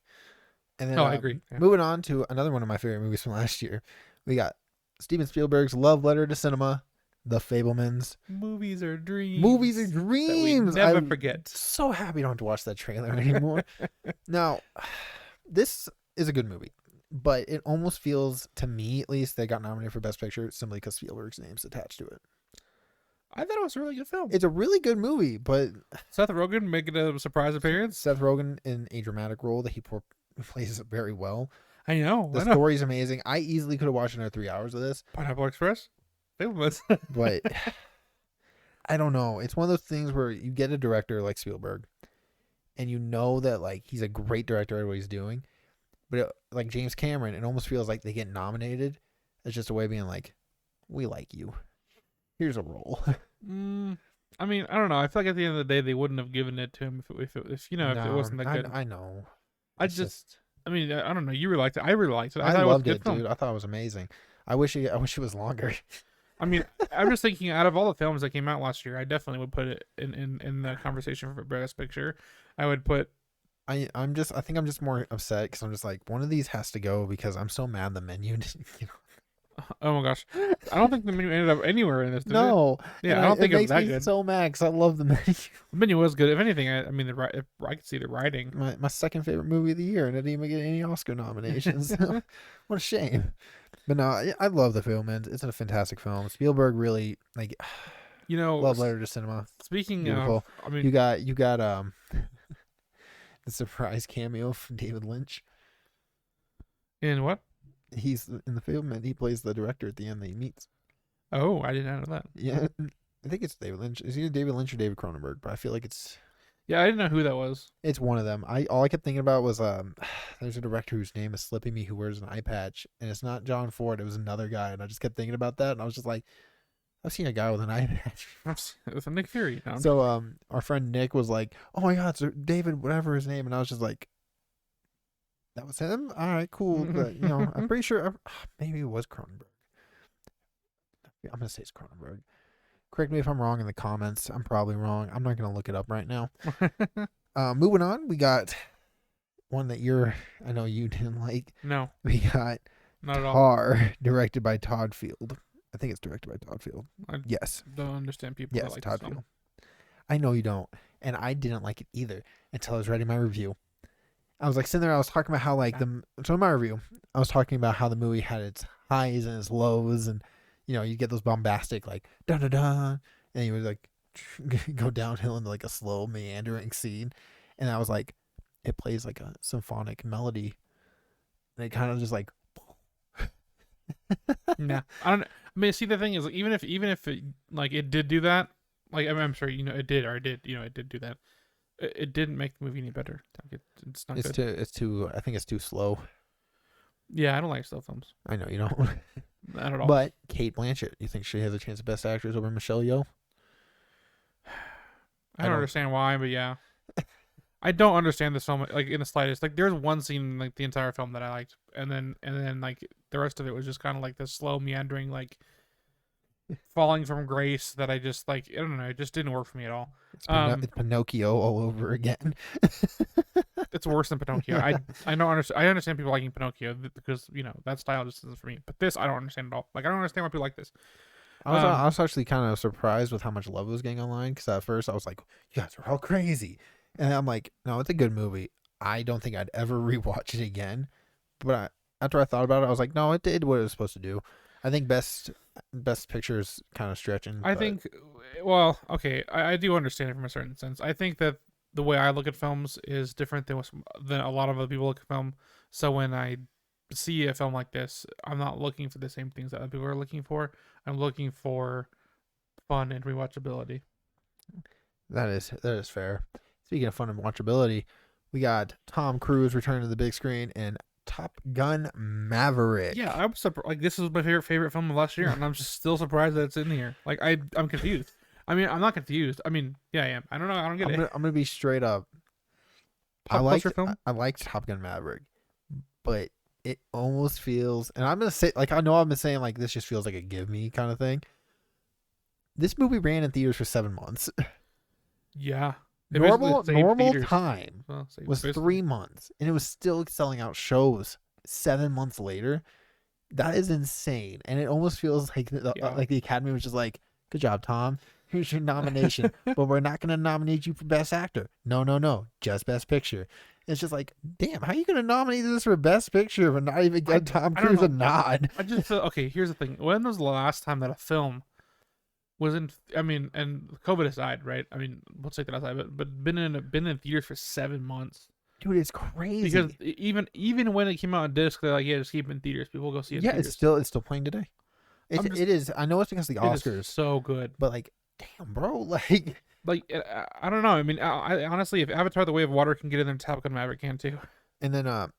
And then I agree. Yeah. Moving on to another one of my favorite movies from last year, we got Steven Spielberg's love letter to cinema, The Fabelmans. Movies are dreams. Movies are dreams. Never forget. So happy I don't have to watch that trailer anymore. Now, this is a good movie, but it almost feels, to me at least, they got nominated for Best Picture simply because Spielberg's name's attached to it. I thought it was a really good film. It's a really good movie, but Seth Rogen making a surprise appearance. Seth Rogen in a dramatic role that he plays very well. I know. The story's amazing. I easily could have watched another 3 hours of this. Pineapple Express? Fablemans. But I don't know. It's one of those things where you get a director like Spielberg and you know that like he's a great director at what he's doing. But like James Cameron, it almost feels like they get nominated as just a way of being like, we like you. Here's a role. I mean, I don't know. I feel like at the end of the day, they wouldn't have given it to him if it wasn't that good. I know. I mean, I don't know. You really liked it. I really liked it. I loved it, dude. I thought it was amazing. I wish it was longer. I mean, I'm just thinking out of all the films that came out last year, I definitely would put it in the conversation for Best Picture. I would put. I think I'm just more upset because I'm just like, one of these has to go because I'm so mad the menu didn't, Oh my gosh, I don't think the menu ended up anywhere in this. No, yeah, I don't think it was that good. So mad because I love the menu. The menu was good. If anything, I mean, I could see the writing. My second favorite movie of the year, and it didn't even get any Oscar nominations. What a shame. But no, I love the film, and it's a fantastic film. Spielberg really love letter to cinema. Speaking Beautiful. of, I mean, you got the surprise cameo from David Lynch. In what? He's in the film, and he plays the director at the end that he meets. Oh, I didn't know that. Yeah, I think it's David Lynch. It's either David Lynch or David Cronenberg, but I feel like it's. Yeah, I didn't know who that was. It's one of them. All I kept thinking about was there's a director whose name is slipping me who wears an eye patch, and it's not John Ford. It was another guy, and I just kept thinking about that, and I was just like, I've seen a guy with an eye patch. It's Nick Fury. No, so our friend Nick was like, "Oh my God, it's David, whatever his name," and I was just like, "That was him? All right, cool." But I'm pretty sure maybe it was Cronenberg. I'm gonna say it's Cronenberg. Correct me if I'm wrong in the comments. I'm probably wrong. I'm not gonna look it up right now. Moving on, we got one that I know you didn't like. No, we got not at all. Tar, directed by Todd Field. I think it's directed by Todd Field. Yes. Don't understand people. Yes, that like Todd Field. I know you don't, and I didn't like it either until I was writing my review. I was like sitting there. I was talking about how so in my review, I was talking about how the movie had its highs and its lows, and you get those bombastic like dun dun dun, and you would like go downhill into like a slow meandering scene, and I was like, it plays like a symphonic melody, and it kind of just like. Nah, I don't. I mean, see, the thing is, like, even if it, like it did do that, like I'm sure it did, or it did, it did do that. It didn't make the movie any better. It's not good. It's too. I think it's too slow. Yeah, I don't like slow films. I know you don't. Not at all. But Cate Blanchett, you think she has a chance of Best Actress over Michelle Yeoh? I don't understand why, but yeah. I don't understand this film like in the slightest. Like there's one scene like the entire film that I liked, and then like the rest of it was just kind of like this slow meandering like falling from grace that I just like. I don't know. It just didn't work for me at all. It's Pinocchio all over again. It's worse than Pinocchio. I don't understand. I understand people liking Pinocchio because that style just isn't for me. But this I don't understand at all. Like I don't understand why people like this. I was actually kind of surprised with how much love was getting online because at first I was like, you guys are all crazy. And I'm like, no, it's a good movie. I don't think I'd ever rewatch it again, but after I thought about it, I was like, no, it did what it was supposed to do. I think best picture is kind of stretching. I But think, well, okay, I do understand it from a certain sense. I think that the way I look at films is different than a lot of other people look at film. So when I see a film like this, I'm not looking for the same things that other people are looking for. I'm looking for fun and rewatchability. that is fair. Speaking of fun and watchability, we got Tom Cruise returning to the big screen in Top Gun Maverick. Yeah, I was surprised. Like, this was my favorite film of last year, and I'm just still surprised that it's in here. Like, I'm confused. I mean, I'm not confused. I mean, yeah, I am. I don't know. I don't get it. I'm gonna be straight up. Pop culture film. I liked Top Gun Maverick, but it almost feels, and I'm gonna say, like, I know I've been saying like this just feels like a give me kind of thing. This movie ran in theaters for 7 months. Yeah. Normal Theaters. time Well, was 3 months, and it was still selling out shows 7 months later. That is insane, and it almost feels like the Academy was just like, "Good job, Tom. Here's your nomination, but we're not going to nominate you for Best Actor. No, just Best Picture." It's just like, damn, how are you going to nominate this for Best Picture but not even get Tom Cruise a nod? I just feel, okay, here's the thing. When was the last time that a film was in, I mean, and COVID aside, right? I mean, let's take that aside, but been in theaters for 7 months. Dude, it's crazy. Because even when it came out on disc, they're like, yeah, just keep it in theaters. People go see it in theaters. It's still playing today. It is. I know it's because of the Oscars. Is so good. But like, damn, bro, like I don't know. I mean, I honestly, if Avatar: The Way of Water can get in there, Top Gun Maverick can too. And then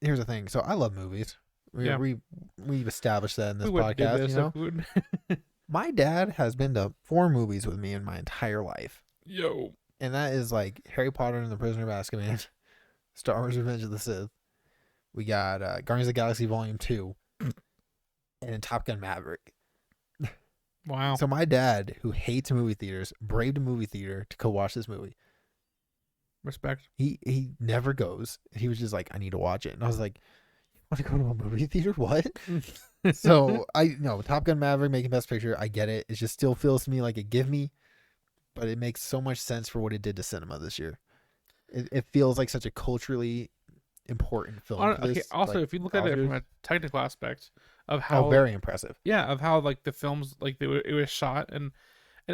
here's the thing. So I love movies. We've established that in this podcast. You know, my dad has been to 4 movies with me in my entire life. Yo, and that is like Harry Potter and the Prisoner of Azkaban, Star Wars: Revenge of the Sith. We got Guardians of the Galaxy Volume 2, and then Top Gun Maverick. Wow. So my dad, who hates movie theaters, braved a movie theater to go watch this movie. Respect. He never goes. He was just like, I need to watch it. And I was like, you want to go to a movie theater? What? So Top Gun Maverick making Best Picture, I get it. It just still feels to me like a give me, but it makes so much sense for what it did to cinema this year. It feels like such a culturally important film. Okay, also, like, if you look at it from a technical aspect of how very impressive. Yeah, of how like the films it was shot and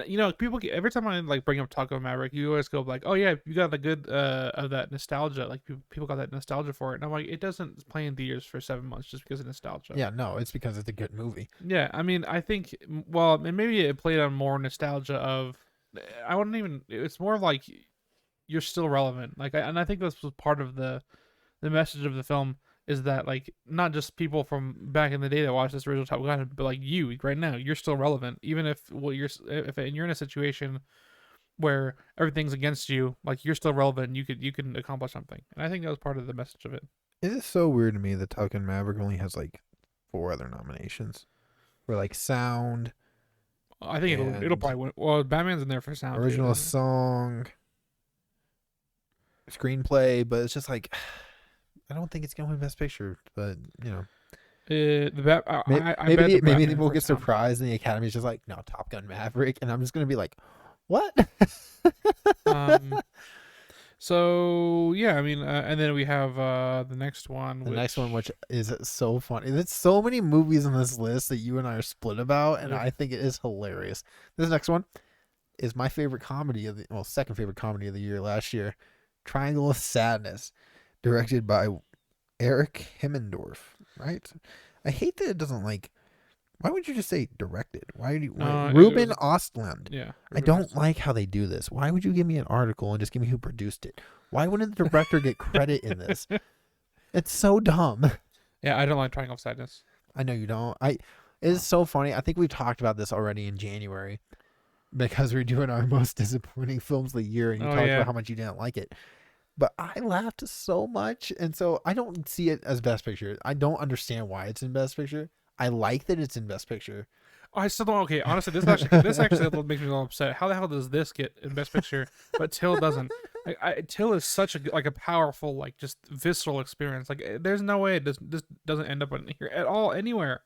you know, people every time I like bring up Top Gun Maverick, you always go like, oh yeah, you got the good of that nostalgia. Like people got that nostalgia for it, and I'm like, it doesn't play in theaters for 7 months just because of nostalgia. Yeah, no, it's because it's a good movie. Yeah, I mean, I think maybe it played on more nostalgia of I wouldn't even. It's more of like you're still relevant. Like, and I think this was part of the message of the film is that like not just people from back in the day that watched this original Top Gun, but like you right now, you're still relevant, even if you're in a situation where everything's against you, like you're still relevant. And you can accomplish something, and I think that was part of the message of it. It is so weird to me that Top Gun Maverick only has like 4 other nominations for like sound. I think it'll probably win. Well, Batman's in there for sound. Original song, screenplay, but it's just like I don't think it's gonna win Best Picture. But you know, maybe we'll get surprised, and the Academy's just like, no, Top Gun Maverick, and I'm just gonna be like, what? So yeah, I mean, and then we have the next one. Next one, which is so funny. There's so many movies on this list that you and I are split about, and I think it is hilarious. This next one is my favorite comedy second favorite comedy of the year last year, Triangle of Sadness, directed by Eric Himmendorf. Right? I hate that it doesn't like. Why would you just say directed? Ruben Ostlund? Yeah. I don't like how they do this. Why would you give me an article and just give me who produced it? Why wouldn't the director get credit in this? It's so dumb. Yeah, I don't like Triangle of Sadness. I know you don't. It is so funny. I think we talked about this already in January because we're doing our most disappointing films of the year, and you talked about how much you didn't like it. But I laughed so much, and so I don't see it as Best Picture. I don't understand why it's in Best Picture. I like that it's in Best Picture. I still don't. Okay, honestly, this actually makes me a little upset. How the hell does this get in Best Picture, but Till doesn't? Like, Till is such a powerful, like, just visceral experience. Like, there's no way this doesn't end up in here at all anywhere.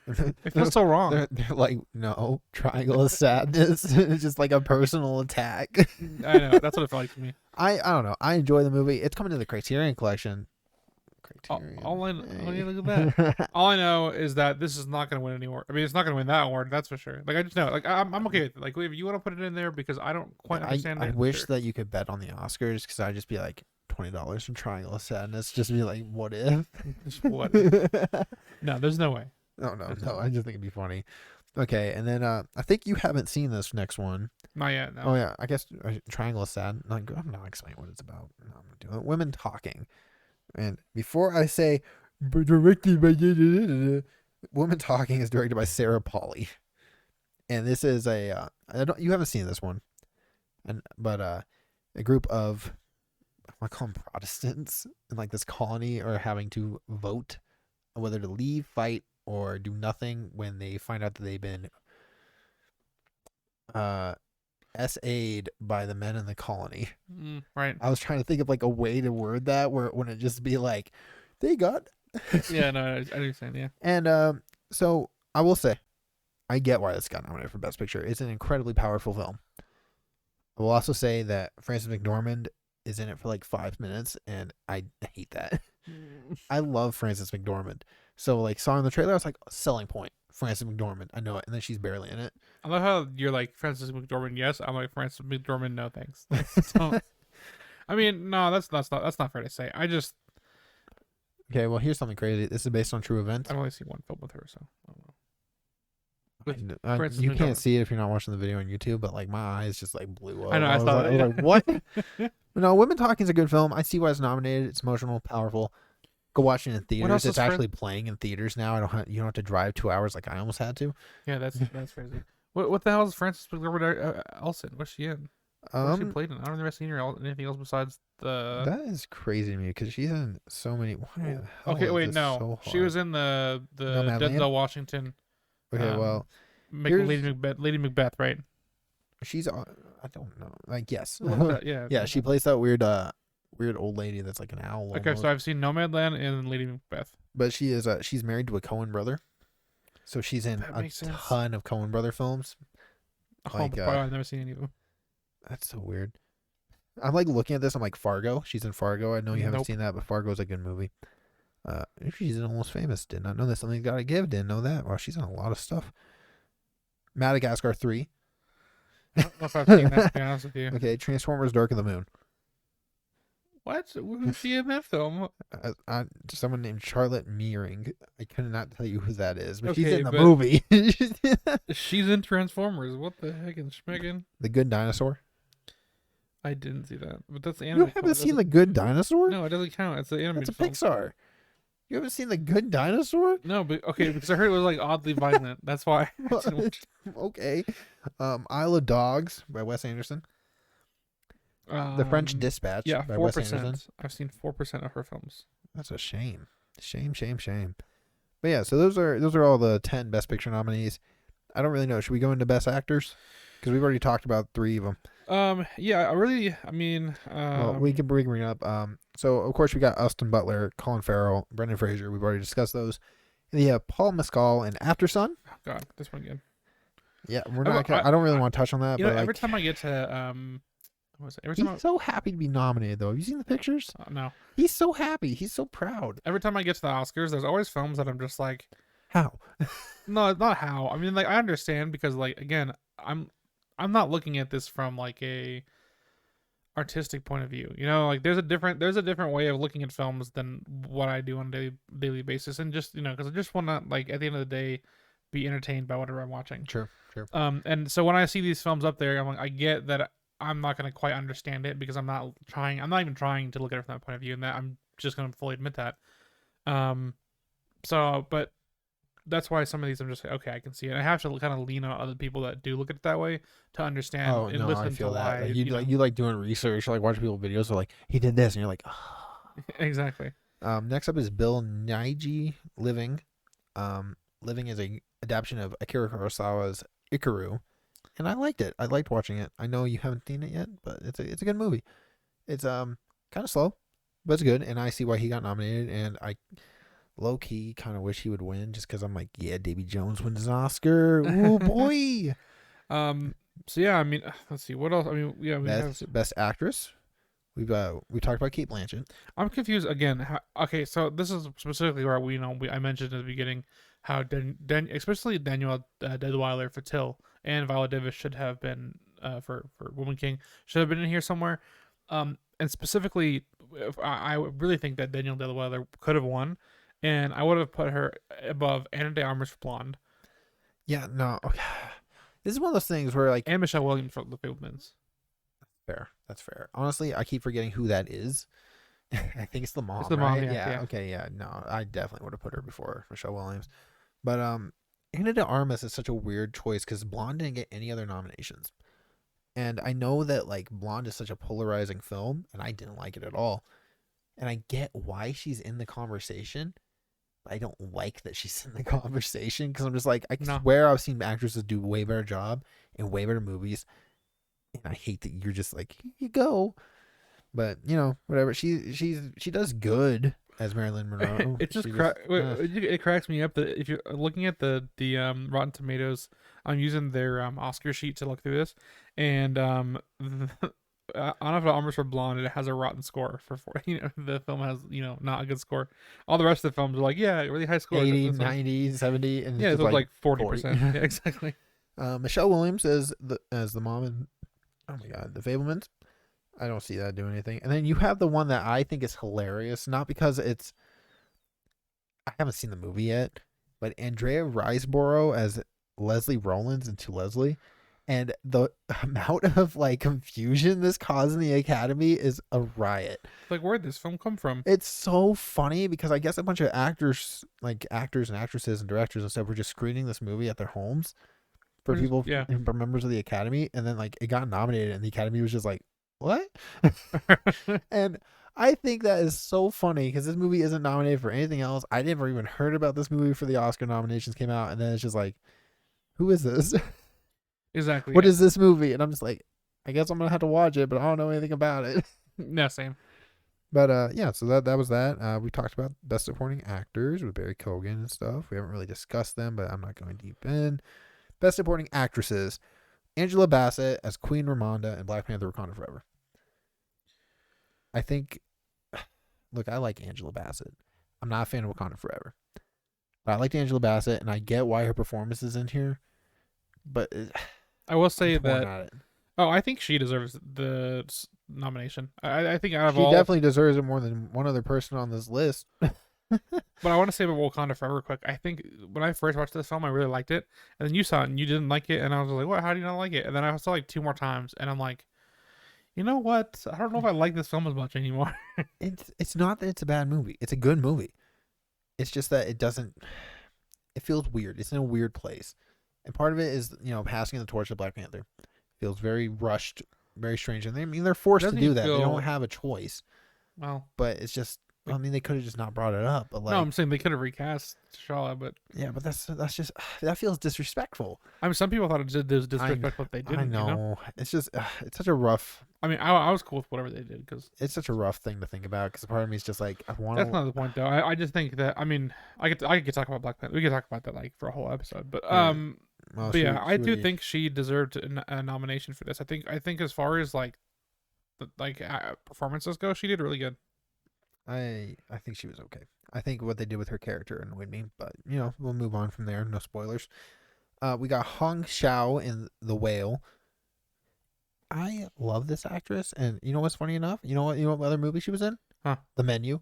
It feels so wrong. They're like, no, Triangle of Sadness. It's just like a personal attack. I know, that's what it felt like to me. I don't know. I enjoy the movie. It's coming to the Criterion Collection. Criterion. All I Hey. look at that. All I know is that this is not going to win any award. I mean, it's not going to win that award. That's for sure. Like I just know. Like I'm okay with it. Like if you want to put it in there because I don't quite understand I it. wish Sure. that you could bet on the Oscars because I'd just be like $20 from Triangle of Sadness. Just be like, what if? Just what? No, there's no way. No, There's no. no I way. just think it'd be funny. Okay, and then I think you haven't seen this next one. Not yet. No. Oh yeah, I guess Triangle of Sad. I'm not explaining what it's about. No, I'm not doing it. Women talking. And before I say directed by Women Talking is directed by Sarah Polley, and this is you haven't seen this one, but a group of I call them Protestants in like this colony are having to vote on whether to leave, fight, or do nothing when they find out that they've been SA'd by the men in the colony. Right. I was trying to think of like a way to word that where it wouldn't just be like they got. Yeah. No. I understand. Yeah. And so I will say, I get why this got nominated for Best Picture. It's an incredibly powerful film. I will also say that Frances McDormand is in it for like 5 minutes, and I hate that. I love Frances McDormand. So like saw in the trailer, I was like, selling point, Frances McDormand. I know it, and then she's barely in it. I love how you're like Frances McDormand. Yes, I'm like Frances McDormand. No, thanks. So, I mean, no, that's not fair to say. Okay, well here's something crazy. This is based on true events. I've only seen one film with her, so I don't know. With Frances You can't McDormand. see it if you're not watching the video on YouTube, but like my eyes just like blew up. I know. I was saw like, that. I was like, what? No, Women Talking is a good film. I see why it's nominated. It's emotional, powerful. Go watch it in theaters. else It's is actually playing in theaters now. You don't have to drive 2 hours like I almost had to. Yeah, that's crazy. What the hell is Frances McDormand Elson? What's she in? What she played in? I don't think I've seen her anything else besides the. That is crazy to me because she's in so many. Why the hell Okay, is wait, this no, so she was hard? in the Nomadland? Denzel Washington. Okay, well, Lady Macbeth, right? she's. I don't know. Like yes, Yeah, yeah. She plays that weird old lady that's like an owl. Okay, almost. so I've seen Nomadland and Lady Macbeth. But she is. She's married to a Coen brother, so she's in That a makes sense. ton of Coen brother films. Like, Oh, I've never seen any of them. That's so weird. I'm like looking at this. I'm like Fargo. She's in Fargo. I know you haven't Nope. seen that, but Fargo's a good movie. She's in Almost Famous. Did not know that. Something's Gotta Give. Didn't know that. Wow, she's in a lot of stuff. Madagascar 3. I don't know if I've seen that, to be honest with you. Okay, Transformers: Dark of the Moon. What? Who's she in that film? Someone named Charlotte Meering. I cannot tell you who that is, but she's Okay, in the but- movie. She's in Transformers. What the heck in Schmeggin? The Good Dinosaur. I didn't see that, but that's the You animated. haven't seen The Good Dinosaur? No, it doesn't count. It's the That's animated a film. Pixar. You haven't seen The Good Dinosaur? No, but okay, because I heard it was like oddly violent. That's why. I didn't watch Okay. Isle of Dogs by Wes Anderson. it. The French Dispatch Yeah, by Wes 4%. Anderson. I've seen 4% of her films. That's a shame. Shame. But yeah, so those are all the 10 Best Picture nominees. I don't really know. Should we go into Best Actors? Because we've already talked about 3 of them. Yeah, I mean, Well, we can bring it up. So of course we got Austin Butler, Colin Farrell, Brendan Fraser. We've already discussed those. And you have Paul Mescal and After Sun. oh God, this one again. Yeah, we're not. I don't really want to touch on that. You but know, like, every time I get to what was it? Every time he's so happy to be nominated, though. Have you seen the pictures? no, He's so happy. He's so proud. every time I get to the Oscars, there's always films that I'm just like, How? no, it's not how. I mean, like I understand because like again, I'm not looking at this from like a artistic point of view. You know, like there's a different way of looking at films than what I do on a daily basis, and just because I just want to like at the end of the day be entertained by whatever I'm watching. Sure. And so when I see these films up there, I'm like, I get that I'm not gonna quite understand it because I'm not even trying to look at it from that point of view, and that I'm just gonna fully admit that. So, but that's why some of these I'm just like, okay, I can see it. I have to kind of lean on other people that do look at it that way to understand Oh and no, listen I feel to that. why. Like, you like doing research, like watching people videos. They're like, he did this, and you're like, oh. Exactly. Next up is Bill Nighy Living. Living is a adaptation of Akira Kurosawa's Ikaru, and I liked it. I liked watching it. I know you haven't seen it yet, but it's a good movie. It's kind of slow, but it's good, and I see why he got nominated. And I low key kind of wish he would win, just because I'm like, yeah, Davy Jones wins an Oscar. Ooh boy. So yeah, I mean, let's see what else. I mean, yeah, we have Best actress. we talked about Kate Blanchett. I'm confused again. Okay, so this is specifically where I mentioned at the beginning how especially Daniel Deadwyler for Till and Viola Davis should have been for Woman King should have been in here somewhere. And specifically, I really think that Daniel Deadwyler could have won, and I would have put her above Anna de Armas for Blonde. Yeah, no, okay. This is one of those things where like and Michelle Williams for The Fabelmans. Fair, that's fair. Honestly, I keep forgetting who that is. I think it's the mom. It's the right? mom, yeah. Okay, yeah. No, I definitely would have put her before Michelle Williams. But Ana de Armas is such a weird choice because Blonde didn't get any other nominations. And I know that like Blonde is such a polarizing film, and I didn't like it at all. And I get why she's in the conversation. But I don't like that she's in the conversation because I'm just like, I swear I've seen actresses do way better job in way better movies. And I hate that you're just like, here you go. But you know, whatever. She does good as Marilyn Monroe. It just it cracks me up that if you're looking at the Rotten Tomatoes, I'm using their Oscar sheet to look through this, and Anna de Armas for Blonde, it has a rotten score for 4. The film has not a good score. All the rest of the films are like really high score, 80, 90, 70, and yeah, it's like 40%. Yeah, exactly. Michelle Williams as the mom in oh my god, The Fabelmans. I don't see that doing anything. And then you have the one that I think is hilarious, not because I haven't seen the movie yet, but Andrea Riseborough as Leslie Rollins and To Leslie. And the amount of like confusion this caused in the Academy is a riot. Like, where'd this film come from? It's so funny because I guess a bunch of actors and actresses and directors and stuff were just screening this movie at their homes for people, for members of the Academy, and then like it got nominated, and the Academy was just like, "What?" And I think that is so funny because this movie isn't nominated for anything else. I never even heard about this movie for the Oscar nominations came out, and then it's just like, "Who is this?" Exactly. What is this movie? And I'm just like, I guess I'm gonna have to watch it, but I don't know anything about it. No, same. But yeah, so that was that. We talked about Best Supporting Actors with Barry Keoghan and stuff. We haven't really discussed them, but I'm not going deep in. Best Supporting Actresses: Angela Bassett as Queen Ramonda in Black Panther: Wakanda Forever. I think, look, I like Angela Bassett. I'm not a fan of Wakanda Forever, but I liked Angela Bassett, and I get why her performance is in here. But I will say that I think she deserves the nomination. I think out of she definitely deserves it more than one other person on this list. But I want to say about Wakanda Forever quick. I think when I first watched this film, I really liked it, and then you saw it and you didn't like it, and I was like, "What? How do you not like it?" And then I saw it like 2 more times, and I'm like, you know what? I don't know if I like this film as much anymore. It's not that it's a bad movie. It's a good movie. It's just that it feels weird. It's in a weird place. And part of it is, passing the torch to Black Panther. Feels very rushed, very strange. And they're forced to do that. They don't have a choice. Well, but it's just, they could have just not brought it up. But like, no, I'm saying they could have recast T'Challa, but yeah, but that's just that feels disrespectful. I mean, some people thought it was disrespectful if they didn't. I know. It's just it's such a rough. I mean, I was cool with whatever they did because it's such a rough thing to think about. Because part of me is just like, I want. That's not the point, though. I just think that I could talk about Black Panther. We could talk about that like for a whole episode, but I do think she deserved a nomination for this. I think as far as performances go, she did really good. I think she was okay. I think what they did with her character annoyed me, but we'll move on from there. No spoilers. We got Hong Xiao in The Whale. I love this actress, and you know what's funny enough? You know what other movie she was in? Huh? The Menu.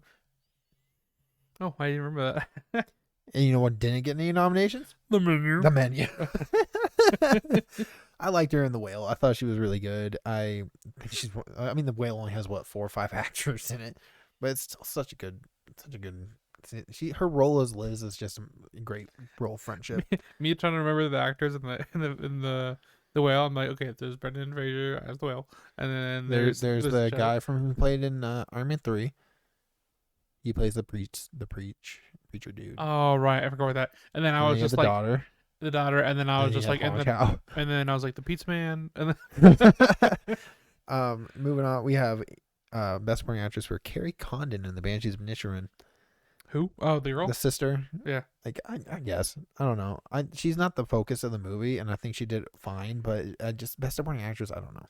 Oh, I didn't remember that. And you know what didn't get any nominations? The Menu. The Menu. I liked her in The Whale. I thought she was really good. The Whale only has 4 or 5 actors in it, but it's still such a good. Her role as Liz is just a great role of friendship. Me trying to remember the actors in the Whale. I'm like, okay, there's Brendan Fraser as the Whale, and then there's the guy who played in Iron Man 3. He plays the preacher dude. Oh right, I forgot about that. And then I was just like the daughter, and then I was just like, and then I was like the Pizza Man, and then moving on, we have best supporting actress for Carrie Condon in The Banshees of Inisherin. Who? Oh, the girl, the sister. Yeah, like I guess I don't know. She's not the focus of the movie, and I think she did fine. But just best supporting actress, I don't know.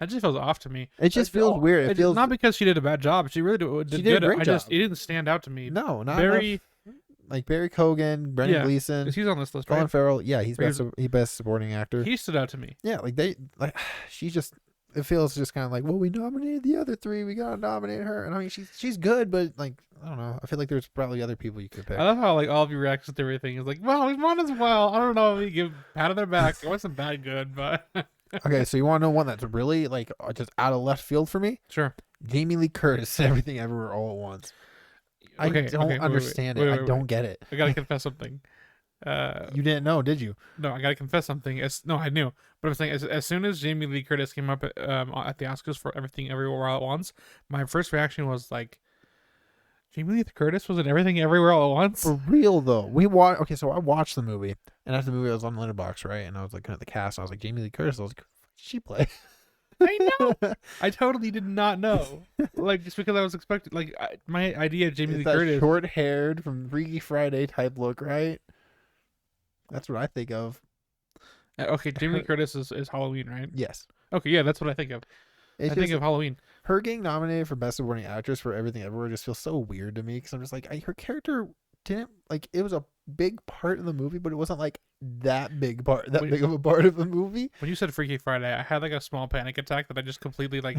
That just feels off to me. It just feels weird. It feels not because she did a bad job. She really did she good. did a great job. It didn't stand out to me. No, not Barry, enough. Like Barry Cogan, Brendan yeah, Gleeson, because he's on this list, Colin right? Farrell. Yeah, he's best supporting actor. He stood out to me. Yeah, like she just. It feels just kind of like, well, we nominated the other three, we gotta nominate her, and I mean she's good, but like I don't know. I feel like there's probably other people you could pick. I love how like all of your reactions to everything is like, well, we won as well. I don't know if you give pat on their back. It wasn't that good, but Okay, so you want to know one that's really like just out of left field for me? sure. Jamie Lee Curtis, Everything Everywhere All at Once. I don't understand it. I don't get it. I gotta confess something. You didn't know, did you? No, I gotta confess something. No, I knew, but I'm saying as soon as Jamie Lee Curtis came up at the Oscars for Everything Everywhere All at Once, my first reaction was like, Jamie Lee Curtis was in Everything Everywhere All at Once. For real though, we watched. Okay, so I watched the movie, and after the movie, I was on Letterboxd, right? And I was looking at the cast. And I was like, Jamie Lee Curtis. I was like, what did she play? I know. I totally did not know. Like just because I was expecting, like my idea of Jamie Lee Curtis, short-haired from Freaky Friday type look, right? That's what I think of. Okay, Jamie Lee Curtis is Halloween, right? Yes. Okay, yeah, that's what I think of. I think of Halloween. Her getting nominated for Best Supporting Actress for Everything Everywhere just feels so weird to me because I'm just like, her character didn't like it was a big part of the movie, but it wasn't like that big of a part of the movie. When you said Freaky Friday, I had like a small panic attack that I just completely like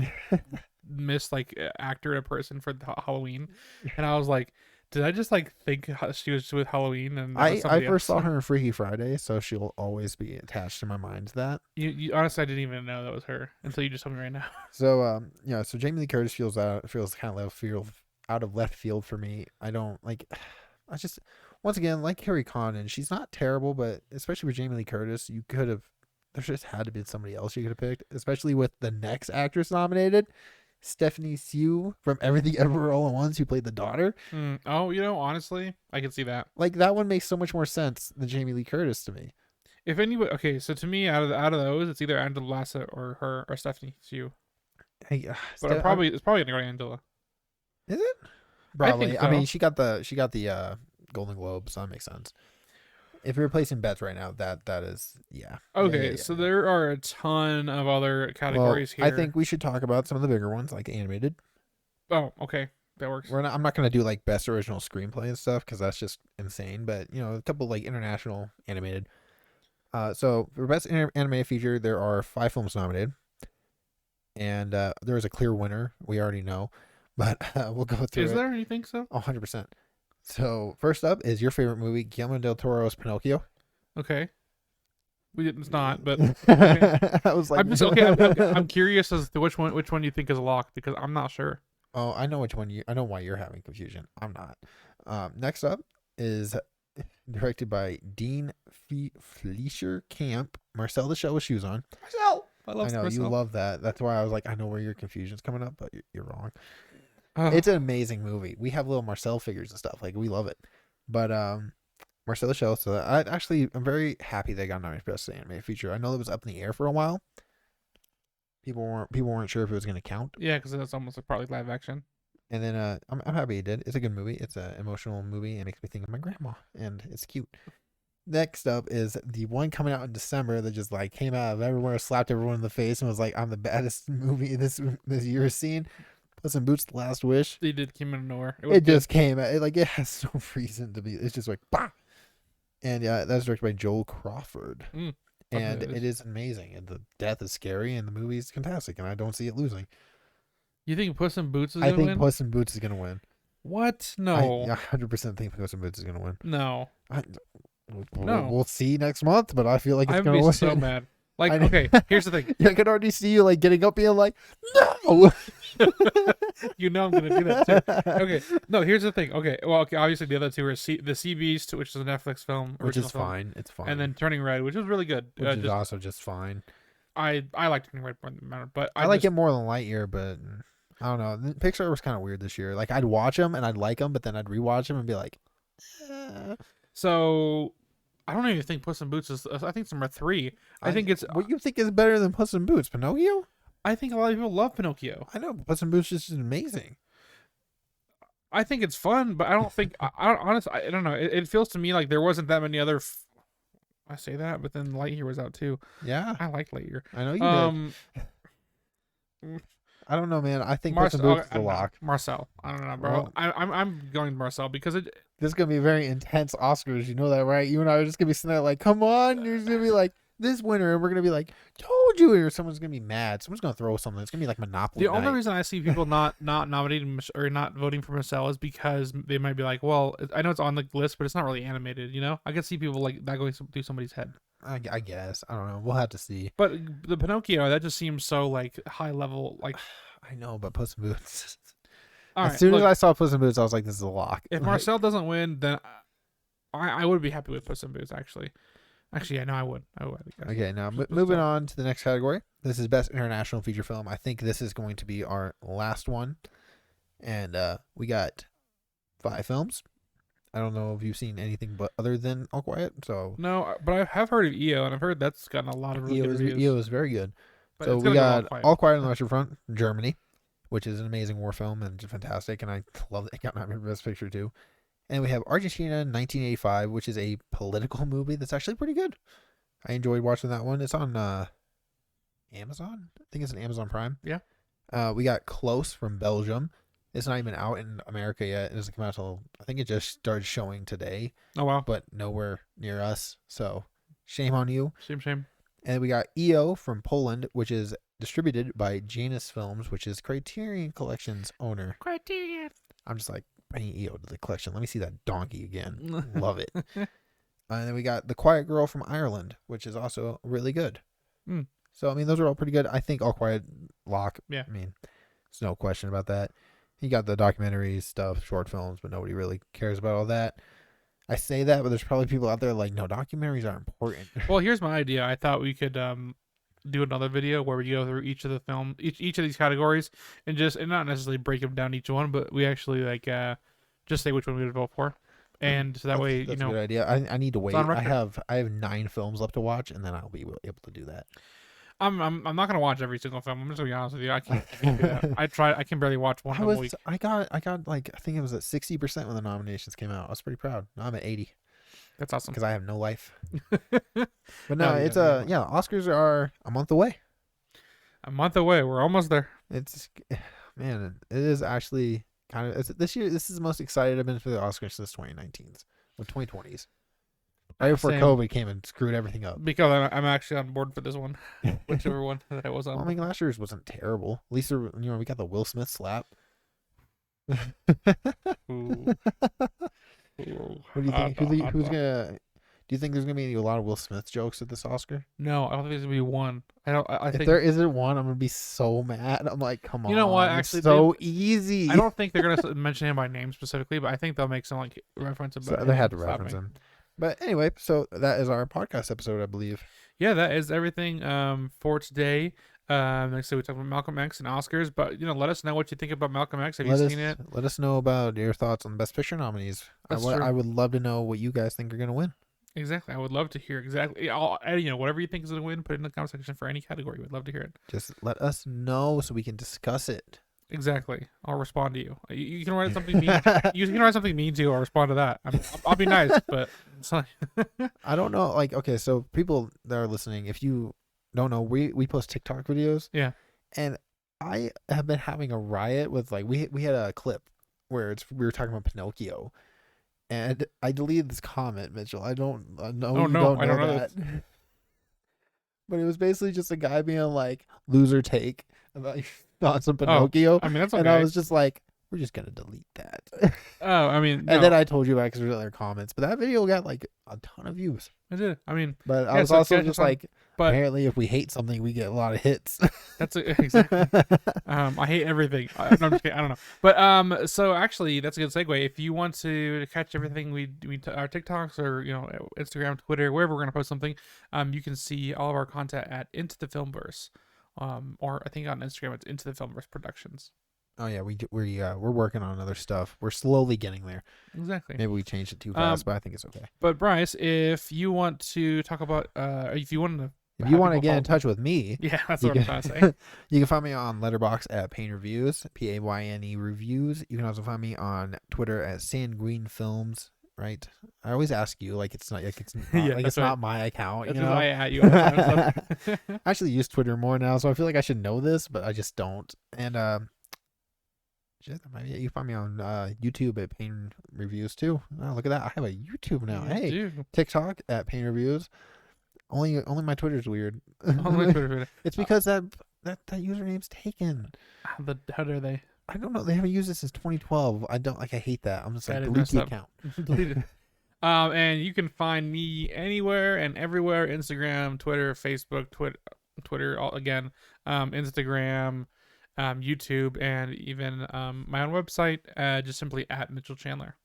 missed like actor a person for Halloween, and I was like, did I just like think she was with Halloween? And I first saw her in Freaky Friday, so she'll always be attached to my mind to that. You honestly, I didn't even know that was her until you just told me right now. So yeah, so Jamie Lee Curtis feels kind of out of left field for me. I don't like. I just once again like Carrie Condon. She's not terrible, but especially with Jamie Lee Curtis, you could have. There just had to be somebody else you could have picked, especially with the next actress nominated. Stephanie Sue from Everything Everywhere All at Once, who played the daughter. Oh, honestly, I can see that. Like that one makes so much more sense than Jamie Lee Curtis to me. If anybody, okay, so to me, out of those, it's either Angela Bassett or her or Stephanie Sue. Hey, but it's probably gonna go to Angela. Is it? Probably. I think so. I mean, she got the Golden Globe, so that makes sense. If you're placing bets right now, that is yeah. Okay, yeah. So there are a ton of other categories here. I think we should talk about some of the bigger ones, like animated. Oh, okay, that works. I'm not gonna do like best original screenplay and stuff because that's just insane. But a couple like international animated. So for best animated feature, there are 5 films nominated, and there is a clear winner. We already know, but we'll go through. Is there? You think so? 100%. So first up is your favorite movie, Guillermo del Toro's Pinocchio. Okay. It's not, but okay. I was like, I'm just okay. I'm curious as to which one you think is locked because I'm not sure. Oh, I know which one I know why you're having confusion. I'm not. Next up is directed by Dean Fleischer Camp. Marcel the Shell with Shoes On. Marcel, I know Marcel. You love that. That's why I was like, I know where your confusion's coming up, but you're wrong. It's an amazing movie. We have little Marcel figures and stuff. Like we love it. But Marcel the Shell. So I'm very happy they got nominated for Best Animated Feature. I know it was up in the air for a while. People weren't sure if it was going to count. Yeah, because that's almost probably live action. And then I'm happy it did. It's a good movie. It's an emotional movie. It makes me think of my grandma, and it's cute. Next up is the one coming out in December that just like came out of everywhere, slapped everyone in the face, and was like, "I'm the baddest movie this year has seen." Puss in Boots: The Last Wish. They did came out of nowhere. It just came out. It has no reason to be. It's just like bah. And yeah, that's directed by Joel Crawford. And it is amazing. And the death is scary, and the movie is fantastic. And I don't see it losing. You think Puss in Boots is going to win? I think Puss in Boots is going to win. What? No. I 100% think Puss in Boots is going to win. No. We'll see next month, but I feel like it's going to win. I'm so mad. Like, okay, here's the thing. I can already see you like getting up being like, no! You know I'm going to do that too. Okay, no, here's the thing. Okay, well, obviously the other two are The Sea Beast, which is a Netflix film. Which is fine. It's fine. And then Turning Red, which is really good. Which is also just fine. I like Turning Red more than Matter, but I like it more than Lightyear, but I don't know. Pixar was kind of weird this year. Like, I'd watch them and I'd like them, but then I'd rewatch them and be like, So, I don't even think Puss in Boots is. I think it's number 3. I think it's. What you think is better than Puss in Boots? Pinocchio? I think a lot of people love Pinocchio. I know, but Puss in Boots is just amazing. I think it's fun, but I don't think. Honestly, I don't know. It feels to me like there wasn't that many other. I say that, but then Lightyear was out too. Yeah, I like Lightyear. I know you did. I don't know, man. I think Puss in Boots is I a don't know. lock. Marcel. I don't know, bro. Well, I'm going Marcel because this is gonna be very intense Oscars. You know that, right? You and I are just gonna be sitting there like, come on. You're just gonna be like this winner, and we're gonna be like, told you. Or someone's gonna be mad. Someone's gonna throw something. It's gonna be like Monopoly the night. only reason I see people not nominating or not voting for Marcel is because they might be like, well, I know it's on the list, but it's not really animated. You know, I can see people like that going through somebody's head. I guess. I don't know. We'll have to see. But the Pinocchio, that just seems so like high level. Like, I know, but Puss in Boots. all As right, soon look, as I saw Puss in Boots, I was like, this is a lock. if Marcel doesn't win, then I would be happy with Puss in Boots. Actually, yeah, no, I would. I guess. Okay, now moving on to the next category. This is Best International Feature Film. I think this is going to be our last one. And we got 5 films. I don't know if you've seen anything but other than All Quiet. So No, but I have heard of EO, and I've heard that's gotten a lot of really good reviews. EO is very good. But So it's we gotta go got All Quiet on the Western Front, Germany, which is an amazing war film and just fantastic. And I love it. It got nominated for Best Picture too. And we have Argentina 1985, which is a political movie that's actually pretty good. I enjoyed watching that one. It's on Amazon. I think it's on Amazon Prime. Yeah. We got Close from Belgium. It's not even out in America yet. It doesn't come out till, I think it just started showing today. Oh, wow. But nowhere near us. So shame on you. Shame. And we got EO from Poland, which is distributed by Janus Films, which is Criterion Collection's owner. Criterion. I'm just like, bringing EO to the collection. Let me see that donkey again. Love it. And then we got The Quiet Girl from Ireland, which is also really good. Mm. So, I mean, those are all pretty good. I think All Quiet lock. Yeah. I mean, there's no question about that. You got the documentaries, stuff, short films, but nobody really cares about all that. I say that, but there's probably people out there like, no, documentaries are important. Well, here's my idea. I thought we could do another video where we go through each of the film, each of these categories, and not necessarily break them down each one, but we actually like just say which one we would vote for, and so that way That's you know. a good idea. I need to wait. on I record. have 9 films left to watch, and then I'll be able to do that. I'm not gonna watch every single film. I'm just gonna be honest with you. I can't do that. I can barely watch one a week. I got like, I think it was at 60% when the nominations came out. I was pretty proud. Now I'm at 80 That's awesome. because I have no life. But no, Oh, it's yeah. Oscars are a month away. A month away. We're almost there. It's, man, it is actually kind of, this year. This is the most excited I've been for the Oscars since 2019's or 2020's. Right before Same. COVID came and screwed everything up. Because I'm actually on board for this one, whichever one that I was on. Well, I mean, last year's wasn't terrible. At least we got the Will Smith slap. Ooh. What do you think? Who's gonna? Do you think there's gonna be a lot of Will Smith jokes at this Oscar? No, I don't think there's gonna be one. I If think there isn't one, I'm gonna be so mad. I'm like, come on. You know what, it's actually, so easy. I don't think they're gonna mention him by name specifically, but I think they'll make some like reference about. So they had to him reference slapping. him. But anyway, so that is our podcast episode, I believe. Yeah, that is everything for today. Like I said, we talked about Malcolm X and Oscars, but let us know what you think about Malcolm X. Have you seen it? Let us know about your thoughts on the Best Picture nominees. That's true. I would love to know what you guys think are gonna win. Exactly. I would love to hear exactly. Whatever you think is gonna win, put it in the comment section for any category. We'd love to hear it. Just let us know so we can discuss it. Exactly. I'll respond to you. You can write something mean. You can write something mean to, or respond to that. I'll be nice, but it's not. I don't know. Like, okay, so people that are listening, if you don't know, we post TikTok videos. Yeah. And I have been having a riot with like we had a clip where we were talking about Pinocchio, and I deleted this comment, Mitchell. I don't know. Oh, you no, don't I know don't know that. But it was basically just a guy being like loser take about your thoughts on Pinocchio. I mean, that's okay. And I was just like, we're just gonna delete that. Oh, I mean, And then I told you about it because there's other comments, but that video got like a ton of views. I did. I mean, But I Yeah, was so also catch just us on- like, but apparently, if we hate something, we get a lot of hits. that's exactly. I hate everything. No, I'm just kidding. I don't know. But so actually, that's a good segue. If you want to catch everything we our TikToks or Instagram, Twitter, wherever we're gonna post something, you can see all of our content at Into the Filmverse, or I think on Instagram it's Into the Filmverse Productions. Oh yeah, we're working on other stuff. We're slowly getting there. Exactly. Maybe we changed it too fast, but I think it's okay. But Bryce, if you want to talk about, if you want to get in touch with me, yeah, that's what I'm trying to say. You can find me on Letterboxd at Payne Reviews, Payne Reviews. You can also find me on Twitter at Sanguine Films, right? I always ask you like it's not Yeah, like that's it's right. not my account. That's You just know, I at you all the time. So. I actually use Twitter more now, so I feel like I should know this, but I just don't. And shit, maybe you find me on YouTube at Pain Reviews too. Oh, look at that! I have a YouTube now. You Hey, do. TikTok at Pain Reviews. Only my Twitter's weird. On my Twitter. It's because that username's taken. How dare they? I don't know. They haven't used it since 2012. I don't like. I hate that. I'm just like That is delete messed the up. account. Delete it. And you can find me anywhere and everywhere: Instagram, Twitter, Facebook, Twitter, Instagram, YouTube, and even my own website. Just simply at Mytchel Chandler,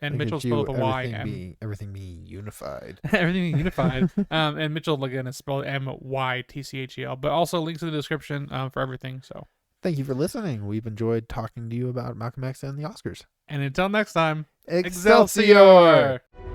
and Look Mytchel at spelled you, with a Y. everything being unified. Everything unified. And Mytchel again is spelled Mytchel, but also links in the description for everything. So, Thank you for listening. We've enjoyed talking to you about Malcolm X and the Oscars. and until next time, Excelsior! Excelsior!